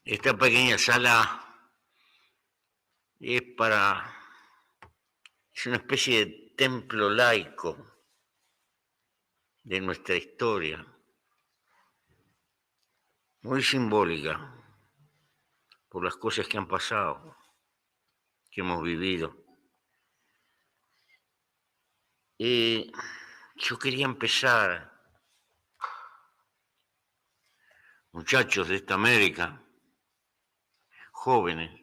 Esta pequeña sala es una especie de templo laico de nuestra historia, muy simbólica por las cosas que han pasado, que hemos vivido. Yo quería empezar, muchachos de esta América, jóvenes,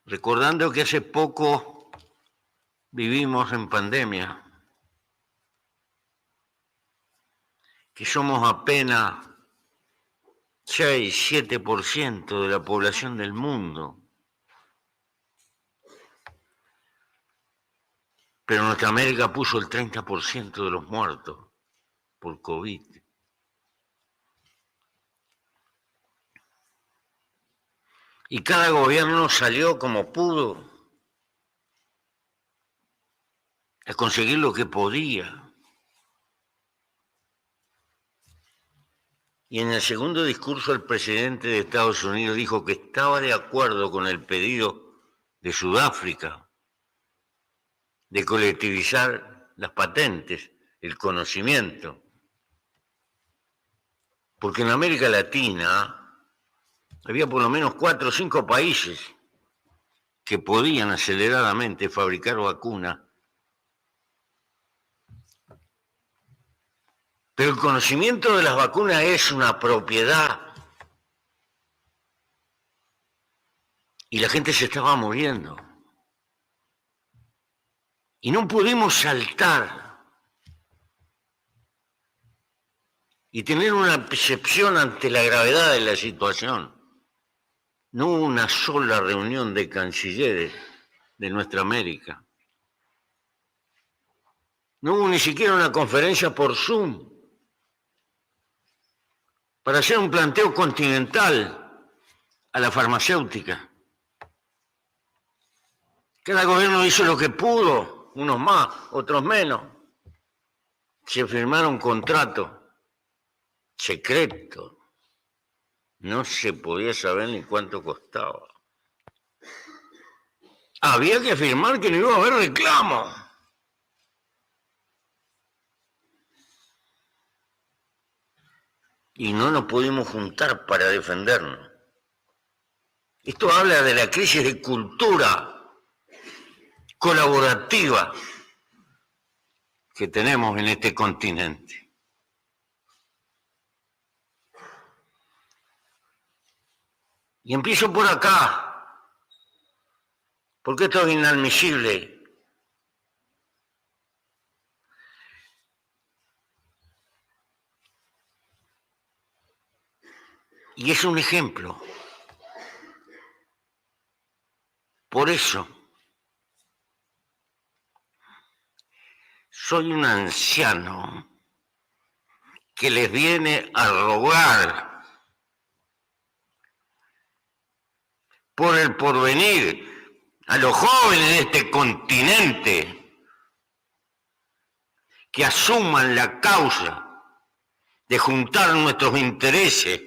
recordando que hace poco vivimos en pandemia, que somos apenas 6-7% de la población del mundo, pero nuestra América puso el 30% de los muertos por COVID. Y cada gobierno salió como pudo a conseguir lo que podía. Y en el segundo discurso el presidente de Estados Unidos dijo que estaba de acuerdo con el pedido de Sudáfrica de colectivizar las patentes, el conocimiento. Porque en América Latina había por lo menos 4 o 5 países que podían aceleradamente fabricar vacunas. Pero el conocimiento de las vacunas es una propiedad. Y la gente se estaba muriendo. Y no pudimos saltar y tener una percepción ante la gravedad de la situación. No hubo una sola reunión de cancilleres de nuestra América. No hubo ni siquiera una conferencia por Zoom para hacer un planteo continental a la farmacéutica. Cada gobierno hizo lo que pudo, unos más, otros menos. Se firmaron contratos secretos. No se podía saber ni cuánto costaba. Había que firmar que no iba a haber reclamo. Y no nos pudimos juntar para defendernos. Esto habla de la crisis de cultura colaborativa que tenemos en este continente. Y empiezo por acá, porque esto es inadmisible. Y es un ejemplo. Por eso, soy un anciano que les viene a rogar por el porvenir a los jóvenes de este continente que asuman la causa de juntar nuestros intereses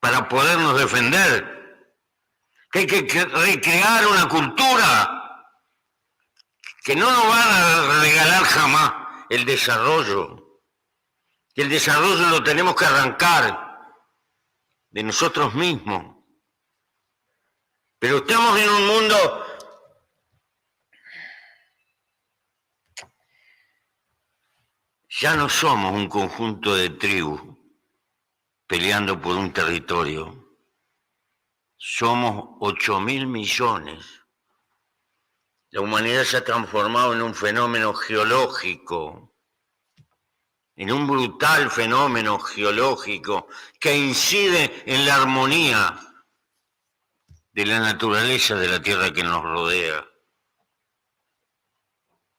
para podernos defender, que hay que recrear una cultura que no nos van a regalar jamás el desarrollo, que el desarrollo lo tenemos que arrancar de nosotros mismos. Pero estamos en un mundo ya no somos un conjunto de tribus peleando por un territorio. Somos 8.000 millones. La humanidad se ha transformado en un fenómeno geológico, en un brutal fenómeno geológico que incide en la armonía de la naturaleza de la tierra que nos rodea.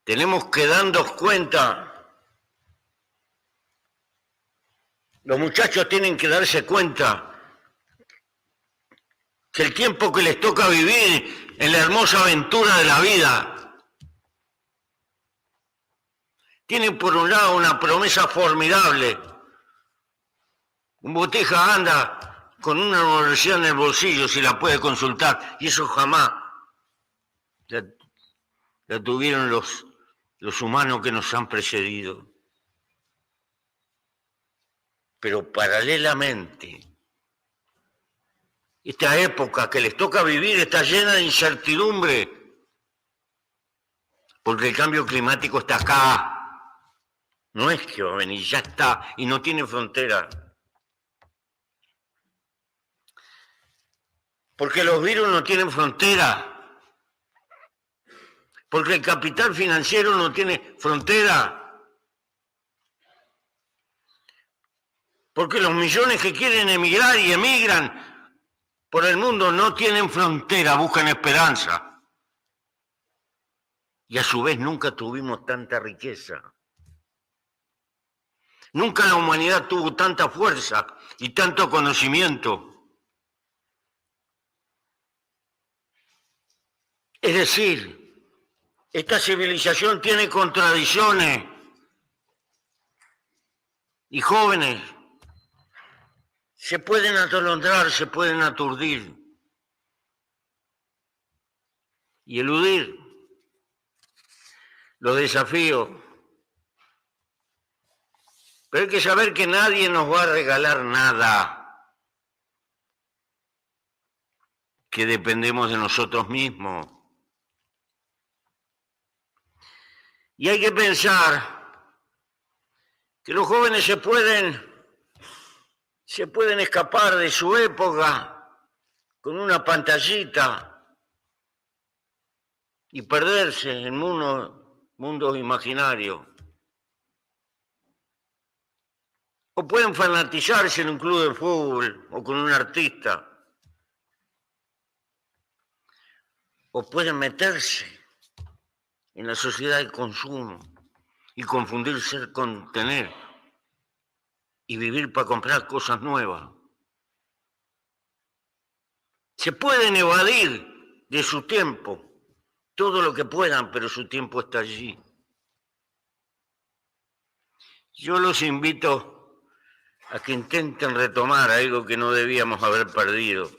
Tenemos que darnos cuenta. Los muchachos tienen que darse cuenta que el tiempo que les toca vivir en la hermosa aventura de la vida tiene por un lado una promesa formidable Un Botija anda con una universidad en el bolsillo, si la puede consultar, y eso jamás la tuvieron los humanos que nos han precedido. Pero paralelamente, esta época que les toca vivir está llena de incertidumbre, porque el cambio climático está acá. No es que va a venir, ya está, y no tiene frontera. Porque los virus no tienen frontera. Porque el capital financiero no tiene frontera. Porque los millones que quieren emigrar y emigran por el mundo no tienen frontera, buscan esperanza. Y a su vez nunca tuvimos tanta riqueza. Nunca la humanidad tuvo tanta fuerza y tanto conocimiento. Es decir, esta civilización tiene contradicciones. Y jóvenes se pueden atolondrar, se pueden aturdir y eludir los desafíos. Pero hay que saber que nadie nos va a regalar nada, que dependemos de nosotros mismos. Y hay que pensar que los jóvenes se pueden escapar de su época con una pantallita y perderse en mundos imaginarios. O pueden fanatizarse en un club de fútbol o con un artista. O pueden meterse en la sociedad de consumo y confundir ser con tener y vivir para comprar cosas nuevas. Se pueden evadir de su tiempo todo lo que puedan, pero su tiempo está allí. Yo los invito a que intenten retomar algo que no debíamos haber perdido.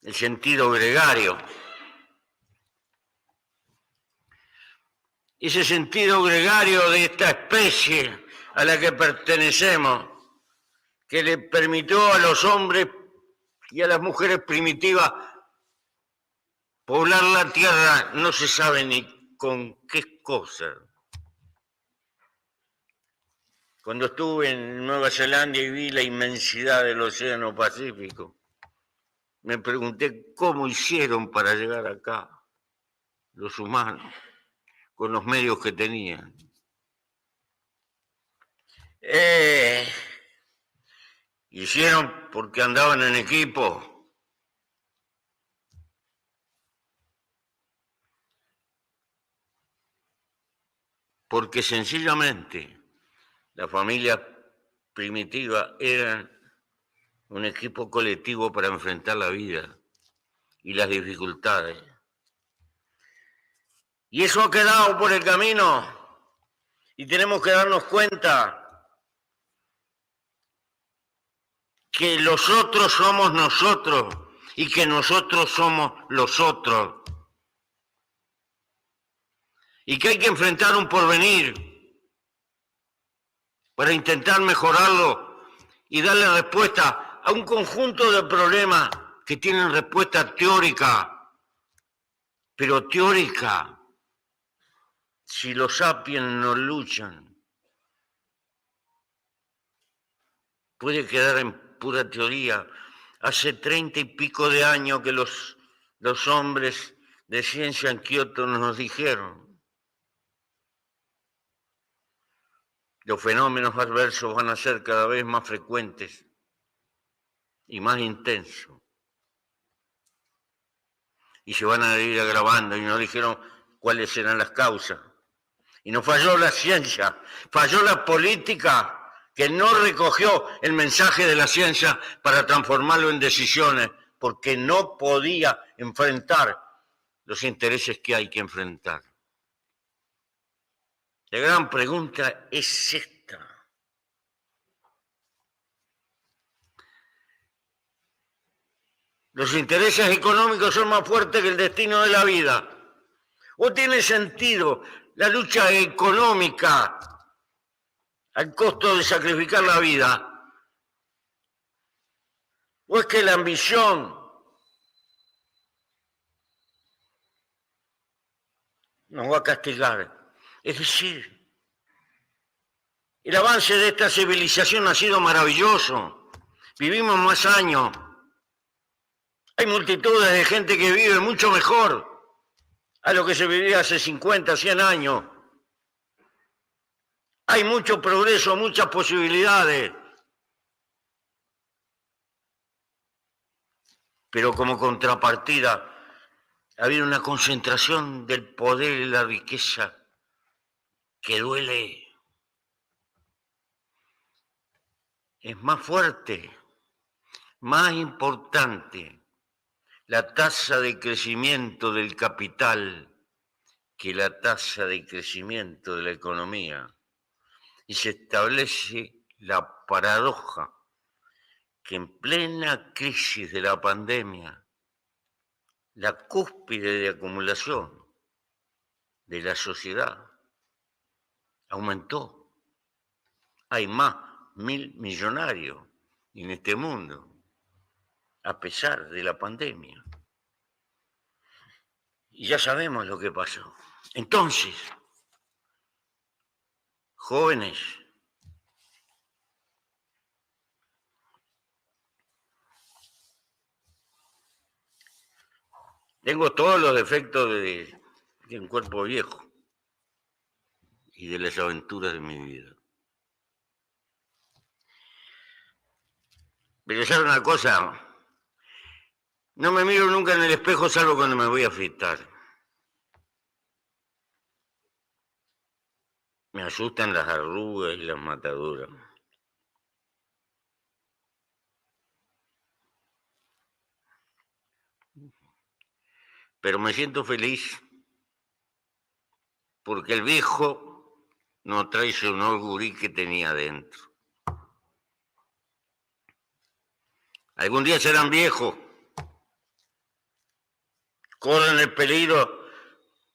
El sentido gregario. Ese sentido gregario de esta especie a la que pertenecemos, que le permitió a los hombres y a las mujeres primitivas poblar la tierra, no se sabe ni con qué cosa. Cuando estuve en Nueva Zelanda y vi la inmensidad del Océano Pacífico, me pregunté cómo hicieron para llegar acá los humanos con los medios que tenían. Hicieron porque andaban en equipo. Porque sencillamente la familia primitiva era un equipo colectivo para enfrentar la vida y las dificultades. Y eso ha quedado por el camino y tenemos que darnos cuenta que los otros somos nosotros y que nosotros somos los otros. Y que hay que enfrentar un porvenir para intentar mejorarlo y darle respuesta a un conjunto de problemas que tienen respuesta teórica, pero teórica, si los sapiens no luchan, puede quedar en pura teoría. Hace 30 y pico de años que los hombres de ciencia en Kioto nos dijeron: los fenómenos adversos van a ser cada vez más frecuentes y más intensos. Y se van a ir agravando, y nos dijeron cuáles eran las causas. Y no falló la ciencia, falló la política, que no recogió el mensaje de la ciencia para transformarlo en decisiones, porque no podía enfrentar los intereses que hay que enfrentar. La gran pregunta es esta. ¿Los intereses económicos son más fuertes que el destino de la vida? ¿O tiene sentido la lucha económica al costo de sacrificar la vida? ¿O es que la ambición nos va a castigar? Es decir, el avance de esta civilización ha sido maravilloso. Vivimos más años. Hay multitudes de gente que vive mucho mejor a lo que se vivía hace 50, 100 años. Hay mucho progreso, muchas posibilidades. Pero como contrapartida ha habido una concentración del poder y la riqueza que duele. Es más fuerte, más importante la tasa de crecimiento del capital que la tasa de crecimiento de la economía. Y se establece la paradoja que en plena crisis de la pandemia, la cúspide de acumulación de la sociedad aumentó. Hay más 1.000 millonarios en este mundo, a pesar de la pandemia. Y ya sabemos lo que pasó. Entonces, jóvenes, tengo todos los defectos de un cuerpo viejo y de las aventuras de mi vida. Pero ¿sabe una cosa? No me miro nunca en el espejo salvo cuando me voy a afeitar. Me asustan las arrugas y las mataduras. Pero me siento feliz porque el viejo no traicionó el gurí que tenía dentro. Algún día serán viejos, corren el peligro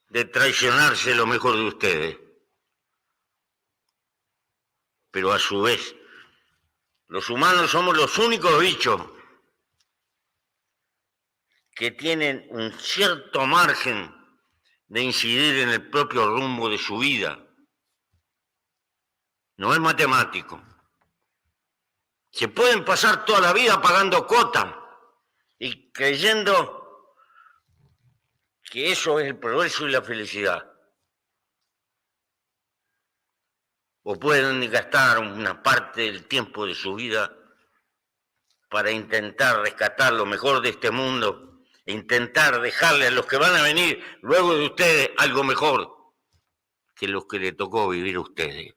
de traicionarse lo mejor de ustedes. Pero a su vez, los humanos somos los únicos bichos que tienen un cierto margen de incidir en el propio rumbo de su vida. No es matemático. Se pueden pasar toda la vida pagando cuotas y creyendo que eso es el progreso y la felicidad. O pueden gastar una parte del tiempo de su vida para intentar rescatar lo mejor de este mundo e intentar dejarle a los que van a venir luego de ustedes algo mejor que los que le tocó vivir a ustedes.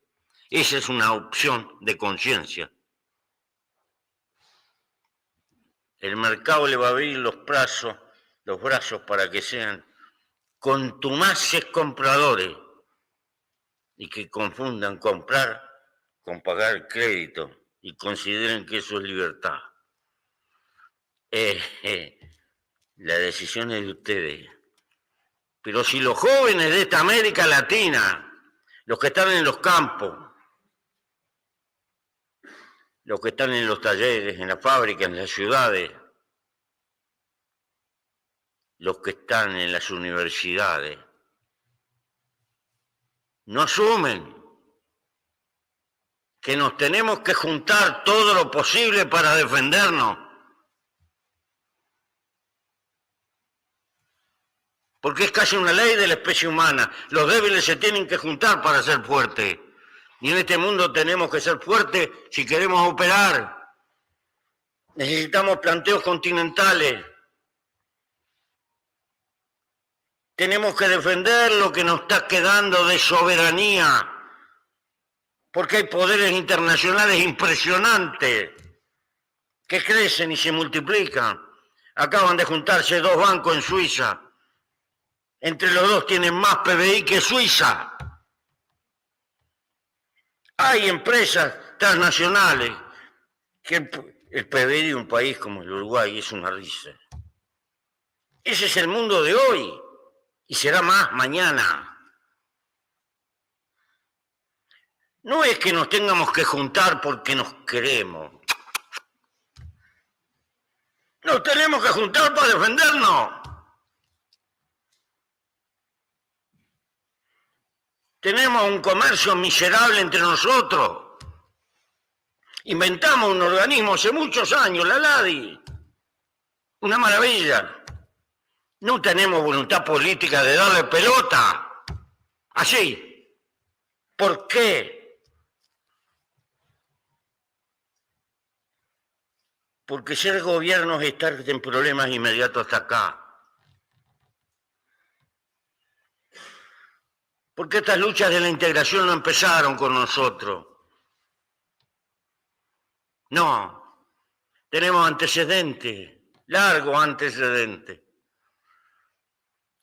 Esa es una opción de conciencia. El mercado le va a abrir los brazos para que sean contumaces compradores y que confundan comprar con pagar crédito y consideren que eso es libertad. La decisión es de ustedes. Pero si los jóvenes de esta América Latina, los que están en los campos, los que están en los talleres, en las fábricas, en las ciudades, los que están en las universidades, no asumen que nos tenemos que juntar todo lo posible para defendernos. Porque es casi una ley de la especie humana. Los débiles se tienen que juntar para ser fuertes. Y en este mundo tenemos que ser fuertes si queremos operar. Necesitamos planteos continentales. Tenemos que defender lo que nos está quedando de soberanía. Porque hay poderes internacionales impresionantes que crecen y se multiplican. Acaban de juntarse 2 bancos en Suiza. Entre los dos tienen más PBI que Suiza. Hay empresas transnacionales que el PBI de un país como el Uruguay es una risa. Ese es el mundo de hoy y será más mañana. No es que nos tengamos que juntar porque nos queremos. Nos tenemos que juntar para defendernos. Tenemos un comercio miserable entre nosotros. Inventamos un organismo hace muchos años, la LADI. Una maravilla. No tenemos voluntad política de darle pelota. Así. ¿Por qué? Porque ser gobierno es estar en problemas inmediatos hasta acá. Porque estas luchas de la integración no empezaron con nosotros. No, tenemos antecedentes, largos antecedentes.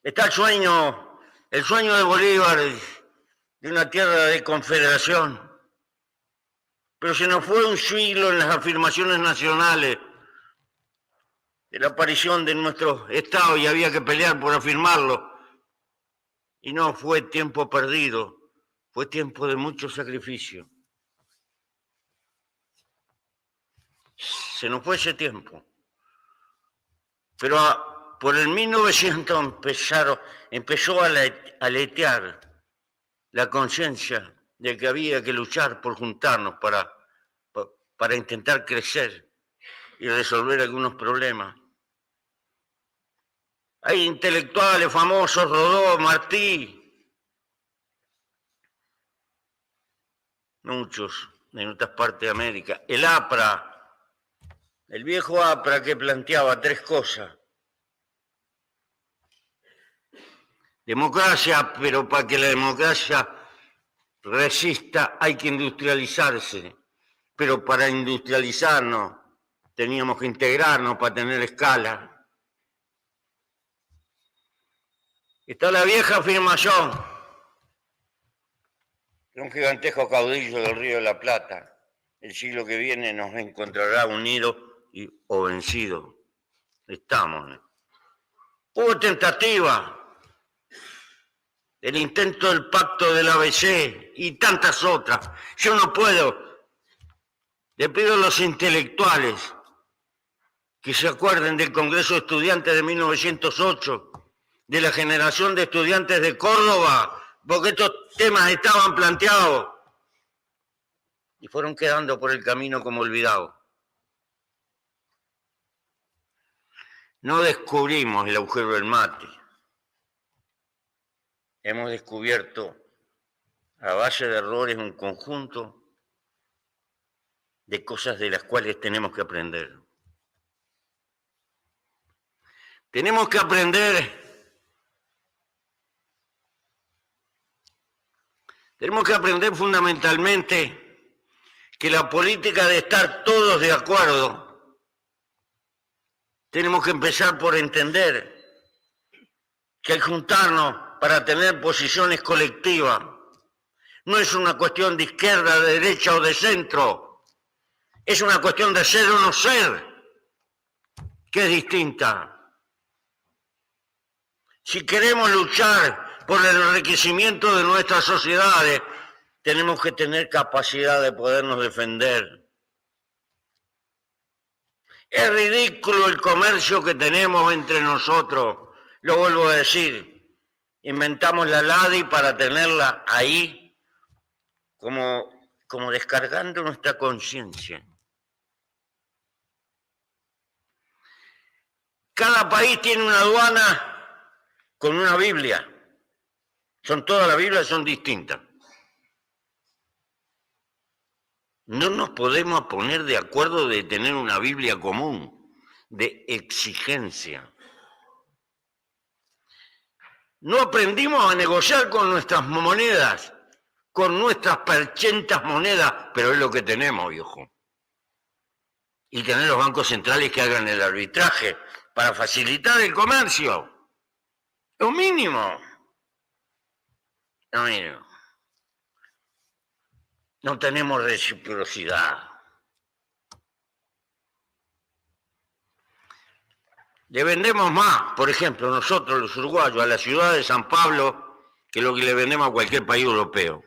Está el sueño de Bolívar de una tierra de confederación. Pero se nos fue un siglo en las afirmaciones nacionales de la aparición de nuestro Estado y había que pelear por afirmarlo. Y no fue tiempo perdido, fue tiempo de mucho sacrificio. Se nos fue ese tiempo. Pero por el 1900 empezó a aletear la conciencia de que había que luchar por juntarnos para intentar crecer y resolver algunos problemas. Hay intelectuales famosos, Rodó, Martí, muchos en otras partes de América. El APRA, el viejo APRA que planteaba tres cosas. Democracia, pero para que la democracia resista hay que industrializarse. Pero para industrializarnos teníamos que integrarnos para tener escala. Está la vieja afirmación de un gigantesco caudillo del Río de la Plata. El siglo que viene nos encontrará unidos o vencidos. Estamos. Hubo tentativa. El intento del pacto del ABC y tantas otras. Yo no puedo. Le pido a los intelectuales que se acuerden del Congreso de Estudiantes de 1908, de la generación de estudiantes de Córdoba, porque estos temas estaban planteados y fueron quedando por el camino como olvidados. No descubrimos el agujero del mate. Hemos descubierto a base de errores un conjunto de cosas de las cuales tenemos que aprender. Tenemos que aprender fundamentalmente que la política de estar todos de acuerdo, tenemos que empezar por entender que al juntarnos para tener posiciones colectivas no es una cuestión de izquierda, de derecha o de centro, es una cuestión de ser o no ser, que es distinta. Si queremos luchar por el enriquecimiento de nuestras sociedades, tenemos que tener capacidad de podernos defender. Es ridículo el comercio que tenemos entre nosotros, lo vuelvo a decir. Inventamos la LADI para tenerla ahí como descargando nuestra conciencia. Cada país tiene una aduana con una Biblia. Todas las Biblias son distintas. No nos podemos poner de acuerdo de tener una Biblia común, de exigencia. No aprendimos a negociar con nuestras monedas, con nuestras perchentas monedas, pero es lo que tenemos, viejo. Y tener los bancos centrales que hagan el arbitraje para facilitar el comercio. Lo mínimo. Lo mínimo. No tenemos reciprocidad. Le vendemos más, por ejemplo, nosotros los uruguayos, a la ciudad de San Pablo, que lo que le vendemos a cualquier país europeo.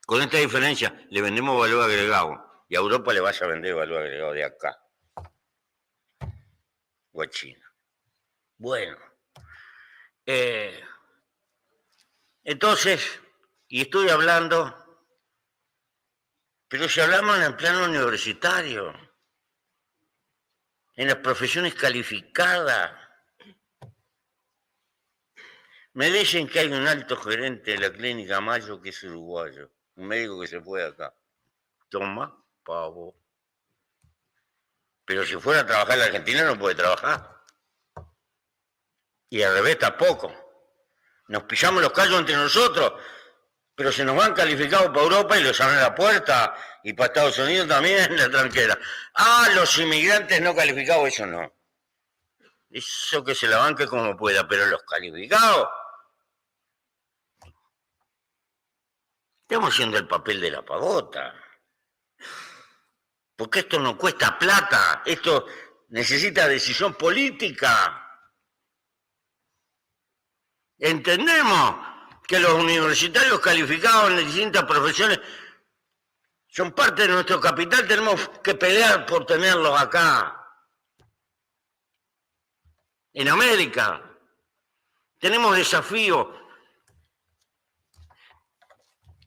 Con esta diferencia, le vendemos valor agregado. Y a Europa le vas a vender valor agregado de acá. O a China. Bueno. Entonces, y estoy hablando, pero si hablamos en el plano universitario, en las profesiones calificadas, me dicen que hay un alto gerente de la clínica Mayo que es uruguayo, un médico que se fue de acá. Toma, pavo. Pero si fuera a trabajar en la Argentina no puede trabajar. Y al revés tampoco. Nos pillamos los callos entre nosotros, pero se nos van calificados para Europa y les abren la puerta, y para Estados Unidos también, la tranquera. Ah, los inmigrantes no calificados, eso no. Eso que se la banque como pueda, pero los calificados. Estamos haciendo el papel de la pavota. Porque esto no cuesta plata, esto necesita decisión política. Entendemos que los universitarios calificados en las distintas profesiones son parte de nuestro capital, tenemos que pelear por tenerlos acá. En América tenemos desafíos.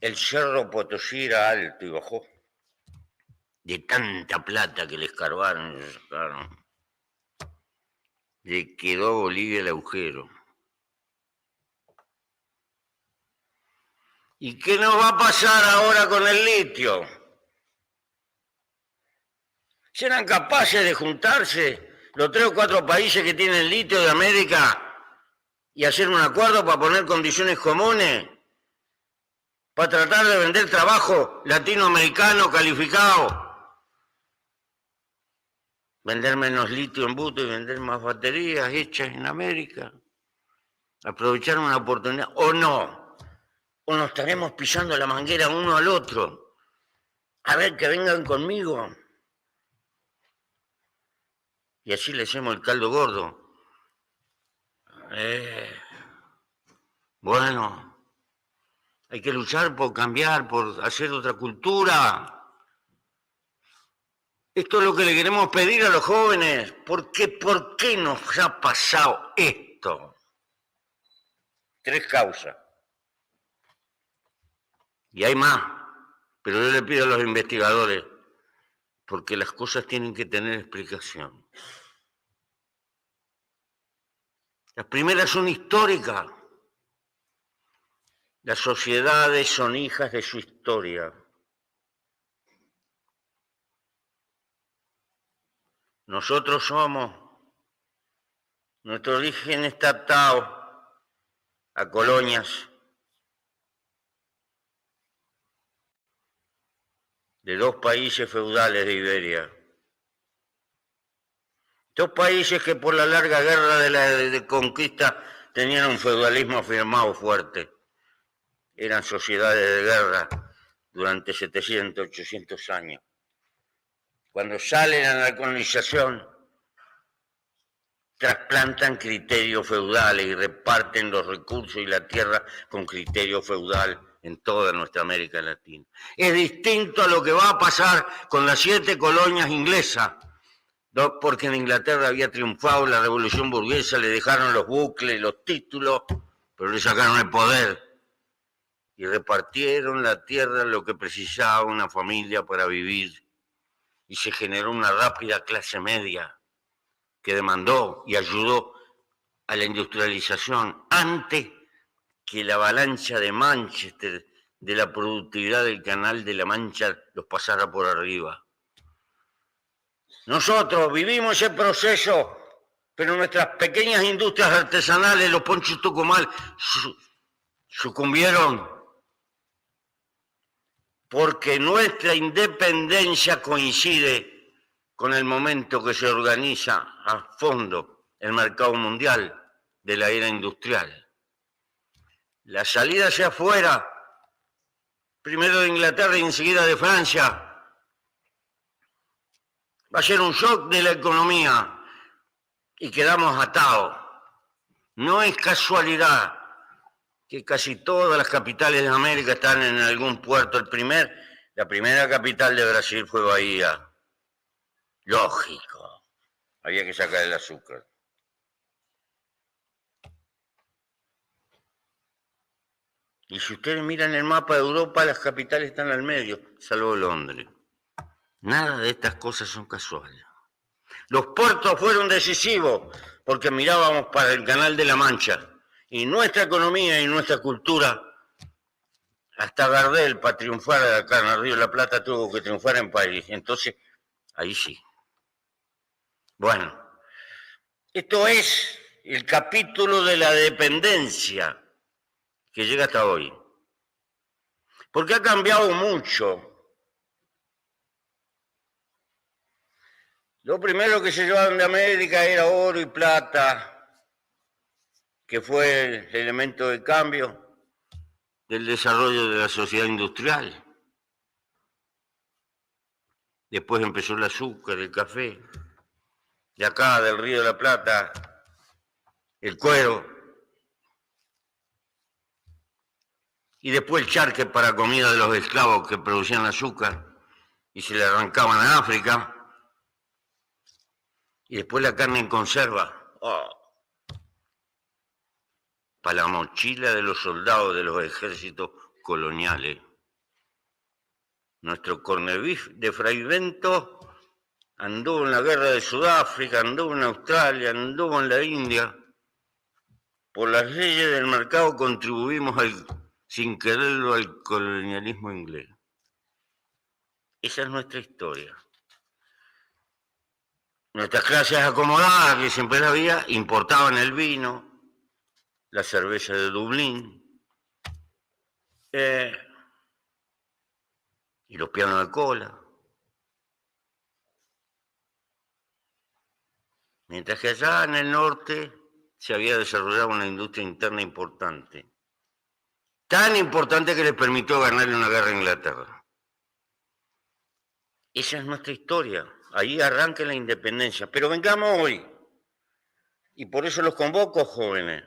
El Cerro Potosí era alto y bajó. De tanta plata que le escarbaron y le sacaron. Le quedó a Bolivia el agujero. ¿Y qué nos va a pasar ahora con el litio? ¿Serán capaces de juntarse los 3 o 4 países que tienen litio de América y hacer un acuerdo para poner condiciones comunes? Para tratar de vender trabajo latinoamericano calificado. Vender menos litio en bruto y vender más baterías hechas en América. Aprovechar una oportunidad. ¿O no? ¿O nos estaremos pisando la manguera uno al otro? A ver, que vengan conmigo. Y así le hacemos el caldo gordo. Bueno, hay que luchar por cambiar, por hacer otra cultura. Esto es lo que le queremos pedir a los jóvenes. ¿Por qué nos ha pasado esto? 3 causas. Y hay más, pero yo le pido a los investigadores, porque las cosas tienen que tener explicación. Las primeras son históricas. Las sociedades son hijas de su historia. Nosotros somos, nuestro origen está atado a colonias de 2 países feudales de Iberia. 2 países que por la larga guerra de conquista tenían un feudalismo afirmado fuerte. Eran sociedades de guerra durante 700, 800 años. Cuando salen a la colonización, trasplantan criterios feudales y reparten los recursos y la tierra con criterio feudal en toda nuestra América Latina. Es distinto a lo que va a pasar con las 7 colonias inglesas, porque en Inglaterra había triunfado la revolución burguesa, le dejaron los bucles, los títulos, pero le sacaron el poder y repartieron la tierra lo que precisaba una familia para vivir. Y se generó una rápida clase media que demandó y ayudó a la industrialización antes que la avalancha de Manchester de la productividad del Canal de la Mancha los pasara por arriba. Nosotros vivimos ese proceso, pero nuestras pequeñas industrias artesanales, los ponchos Tucumán, sucumbieron porque nuestra independencia coincide con el momento que se organiza a fondo el mercado mundial de la era industrial. La salida hacia afuera primero de Inglaterra y enseguida de Francia, va a ser un shock de la economía y quedamos atados. No es casualidad que casi todas las capitales de América están en algún puerto. La primera capital de Brasil fue Bahía. Lógico, había que sacar el azúcar. Y si ustedes miran el mapa de Europa, las capitales están al medio, salvo Londres. Nada de estas cosas son casuales. Los puertos fueron decisivos porque mirábamos para el Canal de la Mancha. Y nuestra economía y nuestra cultura, hasta Gardel, para triunfar acá en el Río de la Plata, tuvo que triunfar en París. Entonces, ahí sí. Bueno, esto es el capítulo de la dependencia que llega hasta hoy. Porque ha cambiado mucho. Lo primero que se llevaron de América era oro y plata, que fue el elemento de cambio del desarrollo de la sociedad industrial. Después empezó el azúcar, el café. De acá, del Río de la Plata, el cuero. Y después el charque para comida de los esclavos que producían azúcar y se le arrancaban a África. Y después la carne en conserva. Para la mochila de los soldados de los ejércitos coloniales. Nuestro corned beef de Fray Bento anduvo en la guerra de Sudáfrica, anduvo en Australia, anduvo en la India. Por las leyes del mercado contribuimos sin quererlo al colonialismo inglés. Esa es nuestra historia. Nuestras clases acomodadas, que siempre la había, importaban el vino, la cerveza de Dublín, y los pianos de cola. Mientras que allá en el norte se había desarrollado una industria interna importante. Tan importante que les permitió ganarle una guerra a Inglaterra. Esa es nuestra historia. Ahí arranca la independencia. Pero vengamos hoy. Y por eso los convoco, jóvenes.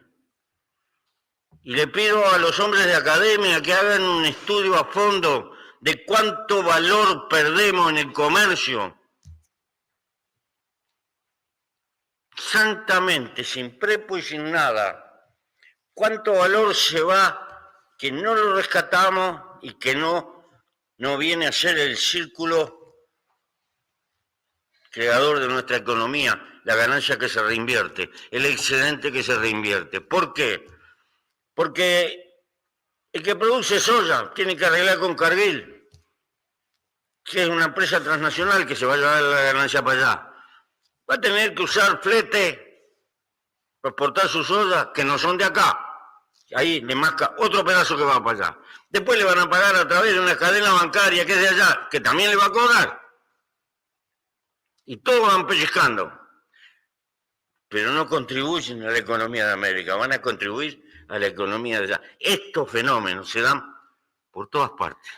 Y le pido a los hombres de academia que hagan un estudio a fondo de cuánto valor perdemos en el comercio. Santamente, sin prepo y sin nada. ¿Cuánto valor se va que no lo rescatamos y que no viene a ser el círculo creador de nuestra economía, la ganancia que se reinvierte, el excedente que se reinvierte? ¿Por qué? Porque el que produce soya tiene que arreglar con Cargill, que es una empresa transnacional que se va a llevar la ganancia para allá. Va a tener que usar flete para exportar sus soya que no son de acá. Ahí le masca otro pedazo que va para allá. Después le van a pagar a través de una cadena bancaria que es de allá, que también le va a cobrar. Y todos van pellizcando. Pero no contribuyen a la economía de América, van a contribuir a la economía de allá. Estos fenómenos se dan por todas partes.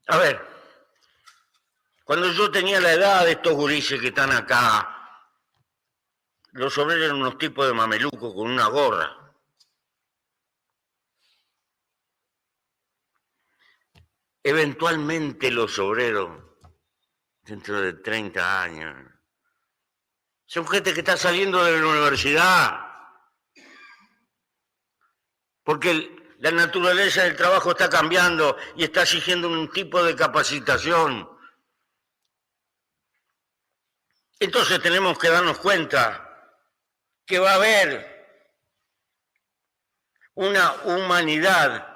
A ver, cuando yo tenía la edad de estos gurises que están acá, los obreros eran unos tipos de mamelucos con una gorra. Eventualmente los obreros, dentro de 30 años, son gente que está saliendo de la universidad. Porque la naturaleza del trabajo está cambiando y está exigiendo un tipo de capacitación. Entonces tenemos que darnos cuenta que va a haber una humanidad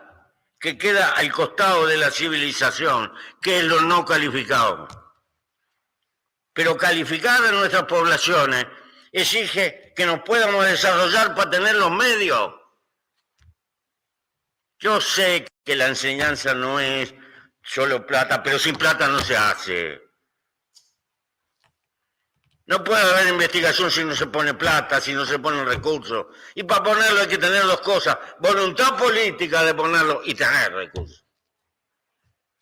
que queda al costado de la civilización, que es lo no calificado. Pero calificar a nuestras poblaciones exige que nos podamos desarrollar para tener los medios. Yo sé que la enseñanza no es Solo plata, pero sin plata no se hace. No puede haber investigación si no se pone plata, si no se ponen recursos. Y para ponerlo hay que tener dos cosas, voluntad política de ponerlo y tener recursos.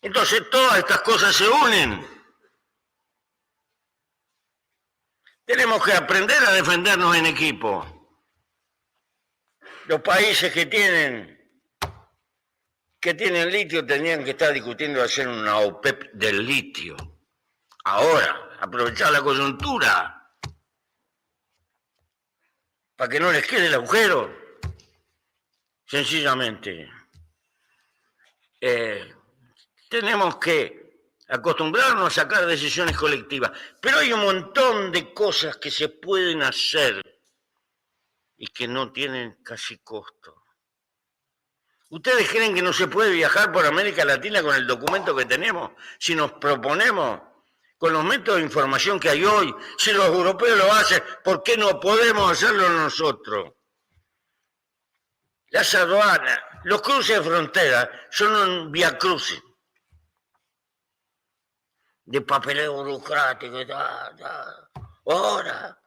Entonces todas estas cosas se unen. Tenemos que aprender a defendernos en equipo. Los países que tienen litio tendrían que estar discutiendo hacer una OPEP del litio. Ahora, aprovechar la coyuntura para que no les quede el agujero. Sencillamente, tenemos que acostumbrarnos a sacar decisiones colectivas, pero hay un montón de cosas que se pueden hacer y que no tienen casi costo. ¿Ustedes creen que no se puede viajar por América Latina con el documento que tenemos? Si nos proponemos, con los métodos de información que hay hoy, si los europeos lo hacen, ¿por qué no podemos hacerlo nosotros? Las aduanas, los cruces de frontera son un viacrucis de papeleo burocrático. Ahora,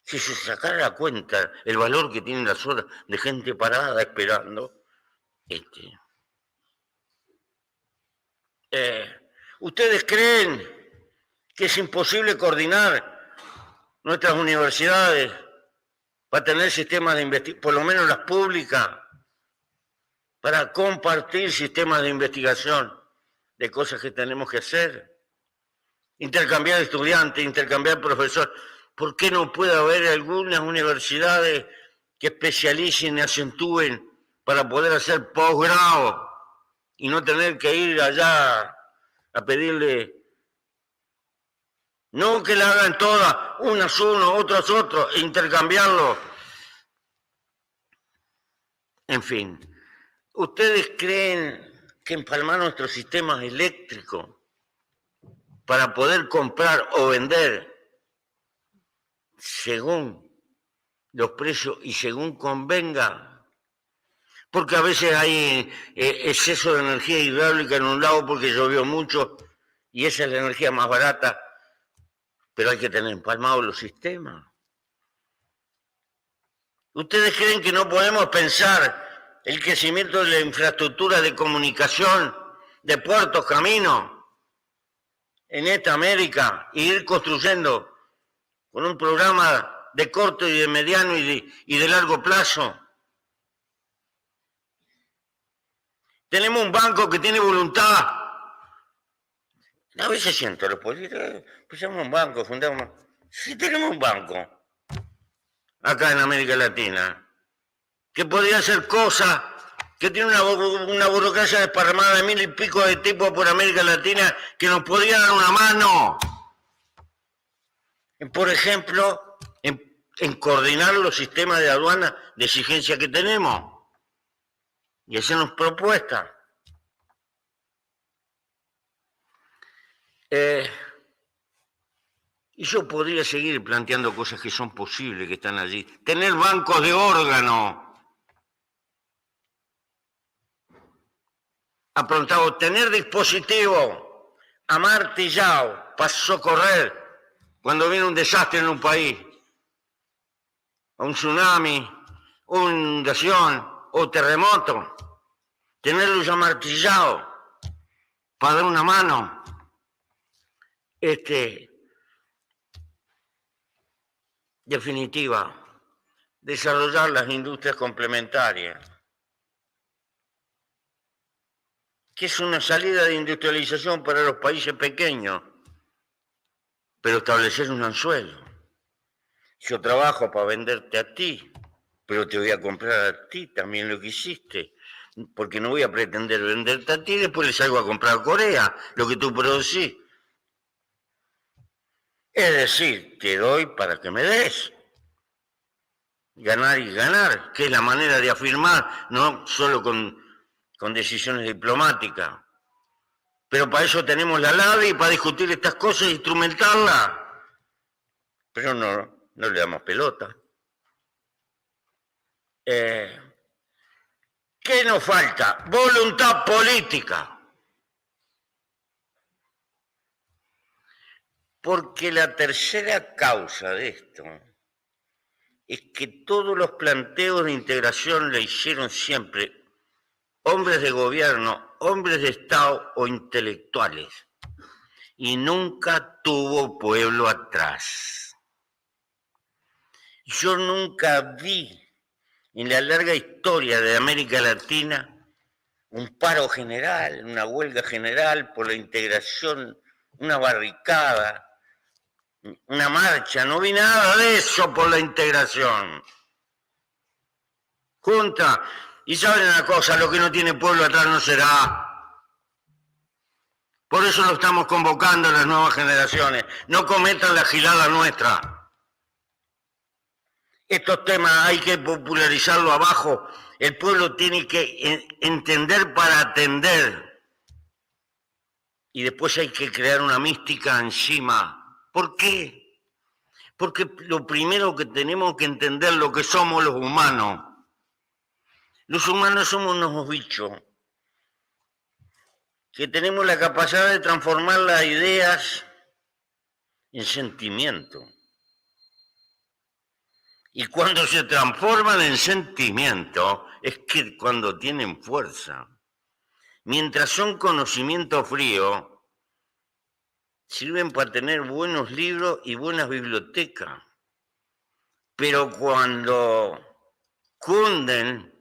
si se sacara la cuenta el valor que tienen las horas de gente parada esperando, ¿ustedes creen que es imposible coordinar nuestras universidades para tener sistemas de investigación, por lo menos las públicas, para compartir sistemas de investigación de cosas que tenemos que hacer? Intercambiar estudiantes, intercambiar profesores. ¿Por qué no puede haber algunas universidades que especialicen y acentúen para poder hacer posgrado y no tener que ir allá a pedirle, no que la hagan todas, unas uno, otras otro, e intercambiarlo? En fin, ¿ustedes creen que empalmar nuestros sistemas eléctricos para poder comprar o vender según los precios y según convenga? Porque a veces hay exceso de energía hidráulica en un lado porque llovió mucho y esa es la energía más barata, pero hay que tener empalmados los sistemas. ¿Ustedes creen que no podemos pensar el crecimiento de la infraestructura de comunicación, de puertos, caminos, en esta América, e ir construyendo con un programa de corto y de mediano y de largo plazo? Tenemos un banco que tiene voluntad. A veces siento los políticos, pusimos un banco, fundamos. Sí, tenemos un banco acá en América Latina que podría hacer cosas, que tiene una burocracia desparramada de 1000 y pico de tipos por América Latina que nos podría dar una mano. Por ejemplo, en coordinar los sistemas de aduana de exigencia que tenemos y hacernos propuestas. Y yo podría seguir planteando cosas que son posibles, que están allí. Tener bancos de órganos aprontados, tener dispositivos amartillados para socorrer cuando viene un desastre en un país, un tsunami, una inundación o terremoto, tenerlos amartillados para dar una mano. Definitiva, desarrollar las industrias complementarias, que es una salida de industrialización para los países pequeños, pero establecer un anzuelo. Yo trabajo para venderte a ti, pero te voy a comprar a ti también lo que hiciste, porque no voy a pretender venderte a ti y después le salgo a comprar a Corea lo que tú producís. Es decir, te doy para que me des. Ganar y ganar, que es la manera de afirmar, no solo con decisiones diplomáticas. Pero para eso tenemos la LADE y para discutir estas cosas e instrumentarlas. Pero no le damos pelota. ¿Qué nos falta? Voluntad política. Porque la tercera causa de esto es que todos los planteos de integración le hicieron siempre hombres de gobierno, hombres de Estado o intelectuales. Y nunca tuvo pueblo atrás. Yo nunca vi en la larga historia de América Latina un paro general, una huelga general por la integración, una barricada, una marcha. No vi nada de eso por la integración. Junta. Y saben una cosa, lo que no tiene pueblo atrás no será. Por eso lo estamos convocando a las nuevas generaciones. No cometan la gilada nuestra. Estos temas hay que popularizarlo abajo. El pueblo tiene que entender para atender. Y después hay que crear una mística encima. ¿Por qué? Porque lo primero que tenemos que entender lo que somos los humanos. Los humanos somos unos bichos que tenemos la capacidad de transformar las ideas en sentimiento. Y cuando se transforman en sentimiento es que cuando tienen fuerza. Mientras son conocimiento frío, sirven para tener buenos libros y buenas bibliotecas. Pero cuando cunden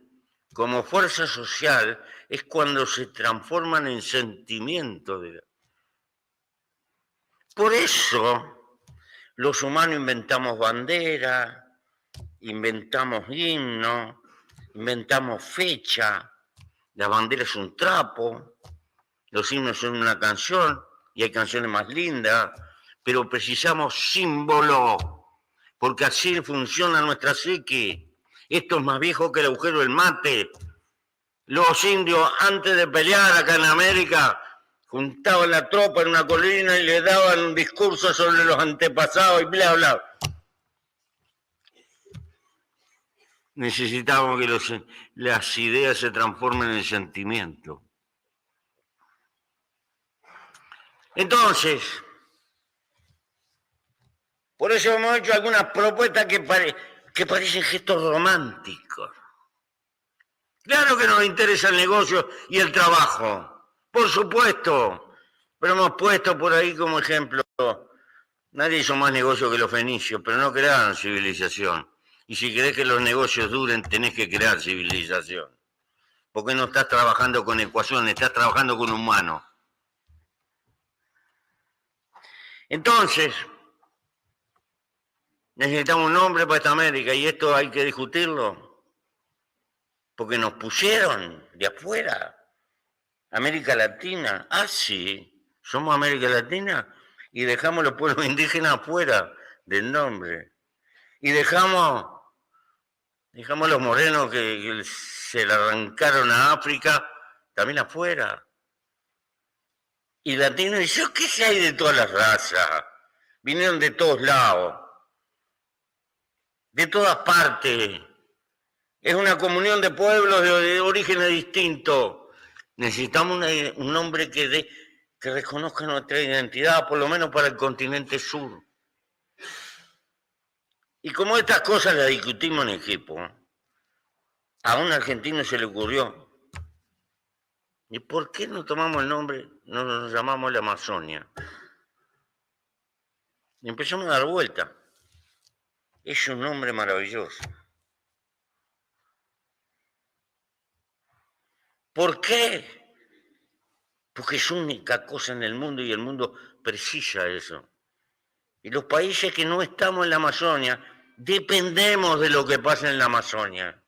como fuerza social, es cuando se transforman en sentimientos. Por eso, los humanos inventamos banderas, inventamos himnos, inventamos fecha. La bandera es un trapo, los himnos son una canción, y hay canciones más lindas, pero precisamos símbolos, porque así funciona nuestra psique. Esto es más viejo que el agujero del mate. Los indios, antes de pelear acá en América, juntaban la tropa en una colina y le daban un discurso sobre los antepasados y bla, bla. Necesitamos que las ideas se transformen en sentimiento. Entonces, por eso hemos hecho algunas propuestas que parecen gestos románticos. Claro que nos interesa el negocio y el trabajo, por supuesto, pero hemos puesto por ahí como ejemplo, nadie hizo más negocio que los fenicios, pero no crearon civilización. Y si querés que los negocios duren, tenés que crear civilización. Porque no estás trabajando con ecuaciones, estás trabajando con humanos. Entonces, necesitamos un nombre para esta América y esto hay que discutirlo. Porque nos pusieron de afuera. América Latina. Ah, sí, somos América Latina y dejamos los pueblos indígenas afuera del nombre. Y dejamos a los morenos que se le arrancaron a África también afuera. Y latinos, y yo qué sé, hay de todas las razas. Vinieron de todos lados. De todas partes. Es una comunión de pueblos de orígenes distintos. Necesitamos un nombre que reconozca nuestra identidad, por lo menos para el continente sur. Y como estas cosas las discutimos en equipo, a un argentino se le ocurrió, ¿y por qué no tomamos el nombre, no nos llamamos la Amazonia? Y empezamos a dar vuelta. Es un nombre maravilloso. ¿Por qué? Porque es única cosa en el mundo y el mundo precisa eso. Y los países que no estamos en la Amazonia, dependemos de lo que pasa en la Amazonia.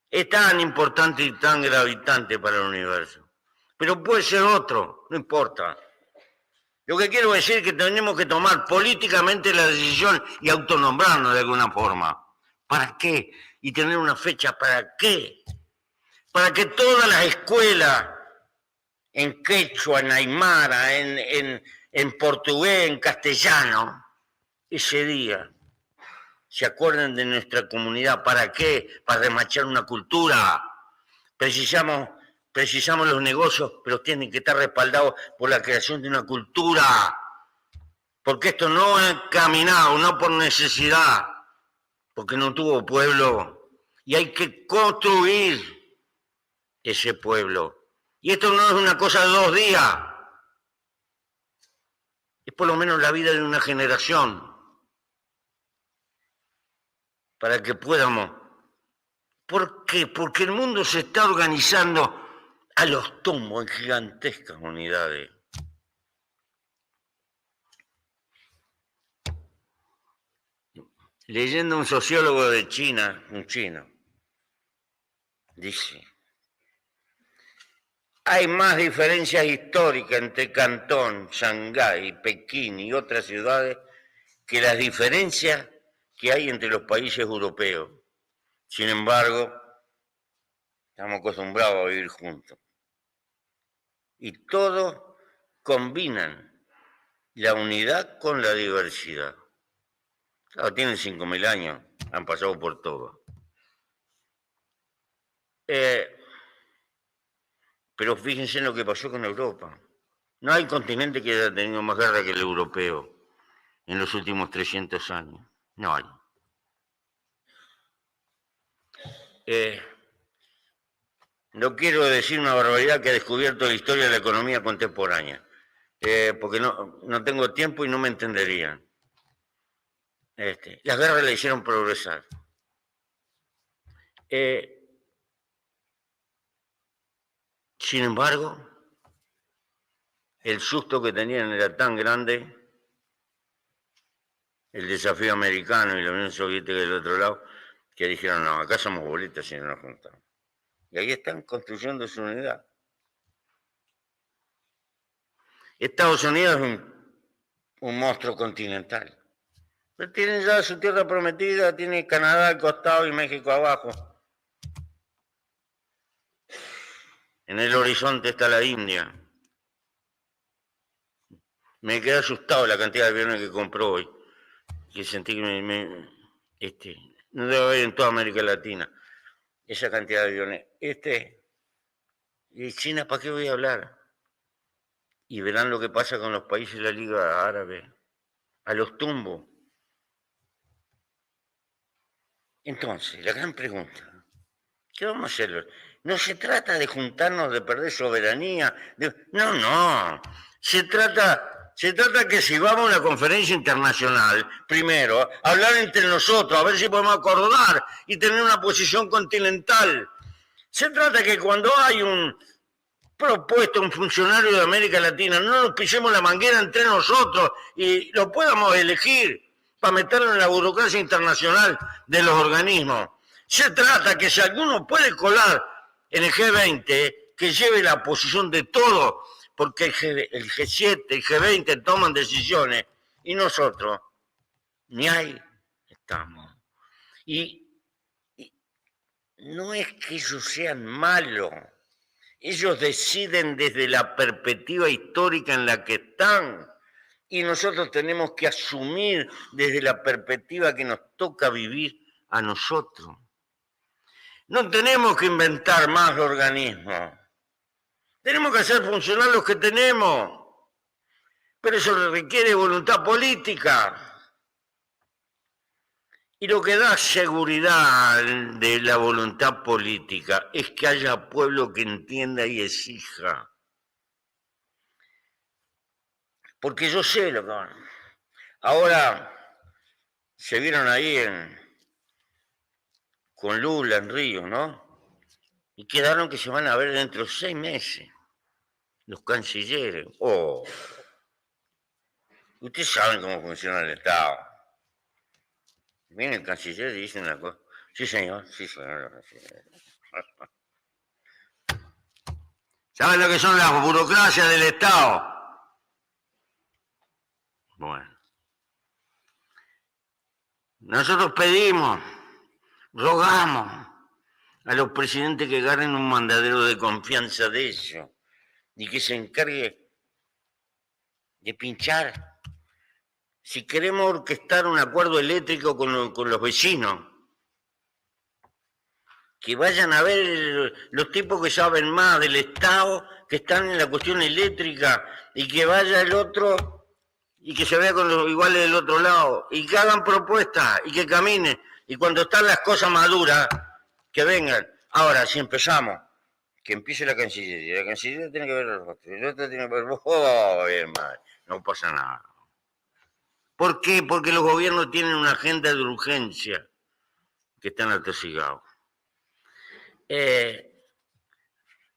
Es tan importante y tan gravitante para el universo. Pero puede ser otro, no importa. Lo que quiero decir es que tenemos que tomar políticamente la decisión y autonombrarnos de alguna forma. ¿Para qué? Y tener una fecha, ¿para qué? Para que todas las escuelas en quechua, en aymara, en portugués, en castellano, ese día se acuerden de nuestra comunidad. ¿Para qué? Para remachar una cultura. Precisamos los negocios, pero tienen que estar respaldados por la creación de una cultura. porque esto no ha caminado, no por necesidad, porque no tuvo pueblo, y hay que construir ese pueblo. Y esto no es una cosa de 2 días, es por lo menos la vida de una generación, para que podamos. ¿Por qué? Porque el mundo se está organizando a los tumbos en gigantescas unidades. Leyendo a un sociólogo de China, un chino, dice: hay más diferencias históricas entre Cantón, Shanghái, Pekín y otras ciudades que las diferencias que hay entre los países europeos. Sin embargo, estamos acostumbrados a vivir juntos. Y todos combinan la unidad con la diversidad. Claro, tienen 5.000 años, han pasado por todo. Pero fíjense en lo que pasó con Europa. No hay continente que haya tenido más guerra que el europeo en los últimos 300 años. No hay. No quiero decir una barbaridad que ha descubierto la historia de la economía contemporánea, porque no tengo tiempo y no me entenderían. Las guerras la hicieron progresar. Sin embargo, el susto que tenían era tan grande, el desafío americano y la Unión Soviética del otro lado, que dijeron: no, acá somos bolitas y no nos juntamos. Y ahí están construyendo su unidad. Estados Unidos es un monstruo continental. Pero tienen ya su tierra prometida, tiene Canadá al costado y México abajo. En el horizonte está la India. Me quedé asustado la cantidad de aviones que compró hoy. Que sentí que no debe haber en toda América Latina esa cantidad de aviones. Y China, ¿para qué voy a hablar? Y verán lo que pasa con los países de la Liga Árabe, a los tumbos. Entonces, la gran pregunta: ¿qué vamos a hacer? No se trata de juntarnos, de perder soberanía. No. Se trata que si vamos a una conferencia internacional, primero, hablar entre nosotros, a ver si podemos acordar y tener una posición continental. Se trata que cuando hay un funcionario de América Latina, no nos pisemos la manguera entre nosotros y lo podamos elegir para meterlo en la burocracia internacional de los organismos. Se trata que si alguno puede colar en el G20, que lleve la posición de todos, porque el G7, el G20 toman decisiones y nosotros ni ahí estamos. Y no es que ellos sean malos, ellos deciden desde la perspectiva histórica en la que están y nosotros tenemos que asumir desde la perspectiva que nos toca vivir a nosotros. No tenemos que inventar más organismos. Tenemos que hacer funcionar los que tenemos. Pero eso requiere voluntad política. Y lo que da seguridad de la voluntad política es que haya pueblo que entienda y exija. Porque yo sé lo que van. Ahora se vieron ahí con Lula en Río, ¿no? Y quedaron que se van a ver dentro de 6 meses. Los cancilleres. Oh. Ustedes saben cómo funciona el Estado. Viene el canciller y dice una cosa. Sí, señor. ¿Saben lo que son las burocracias del Estado? Bueno. Nosotros pedimos, rogamos a los presidentes que agarren un mandadero de confianza de ellos y que se encargue de pinchar. Si queremos orquestar un acuerdo eléctrico con los vecinos, que vayan a ver los tipos que saben más del Estado, que están en la cuestión eléctrica, y que vaya el otro y que se vea con los iguales del otro lado, y que hagan propuestas, y que caminen, y cuando están las cosas maduras, que vengan. Ahora, si empezamos, que empiece la Cancillería tiene que ver el otro, el otro tiene que ver, no pasa nada. ¿Por qué? Porque los gobiernos tienen una agenda de urgencia que están atosigados.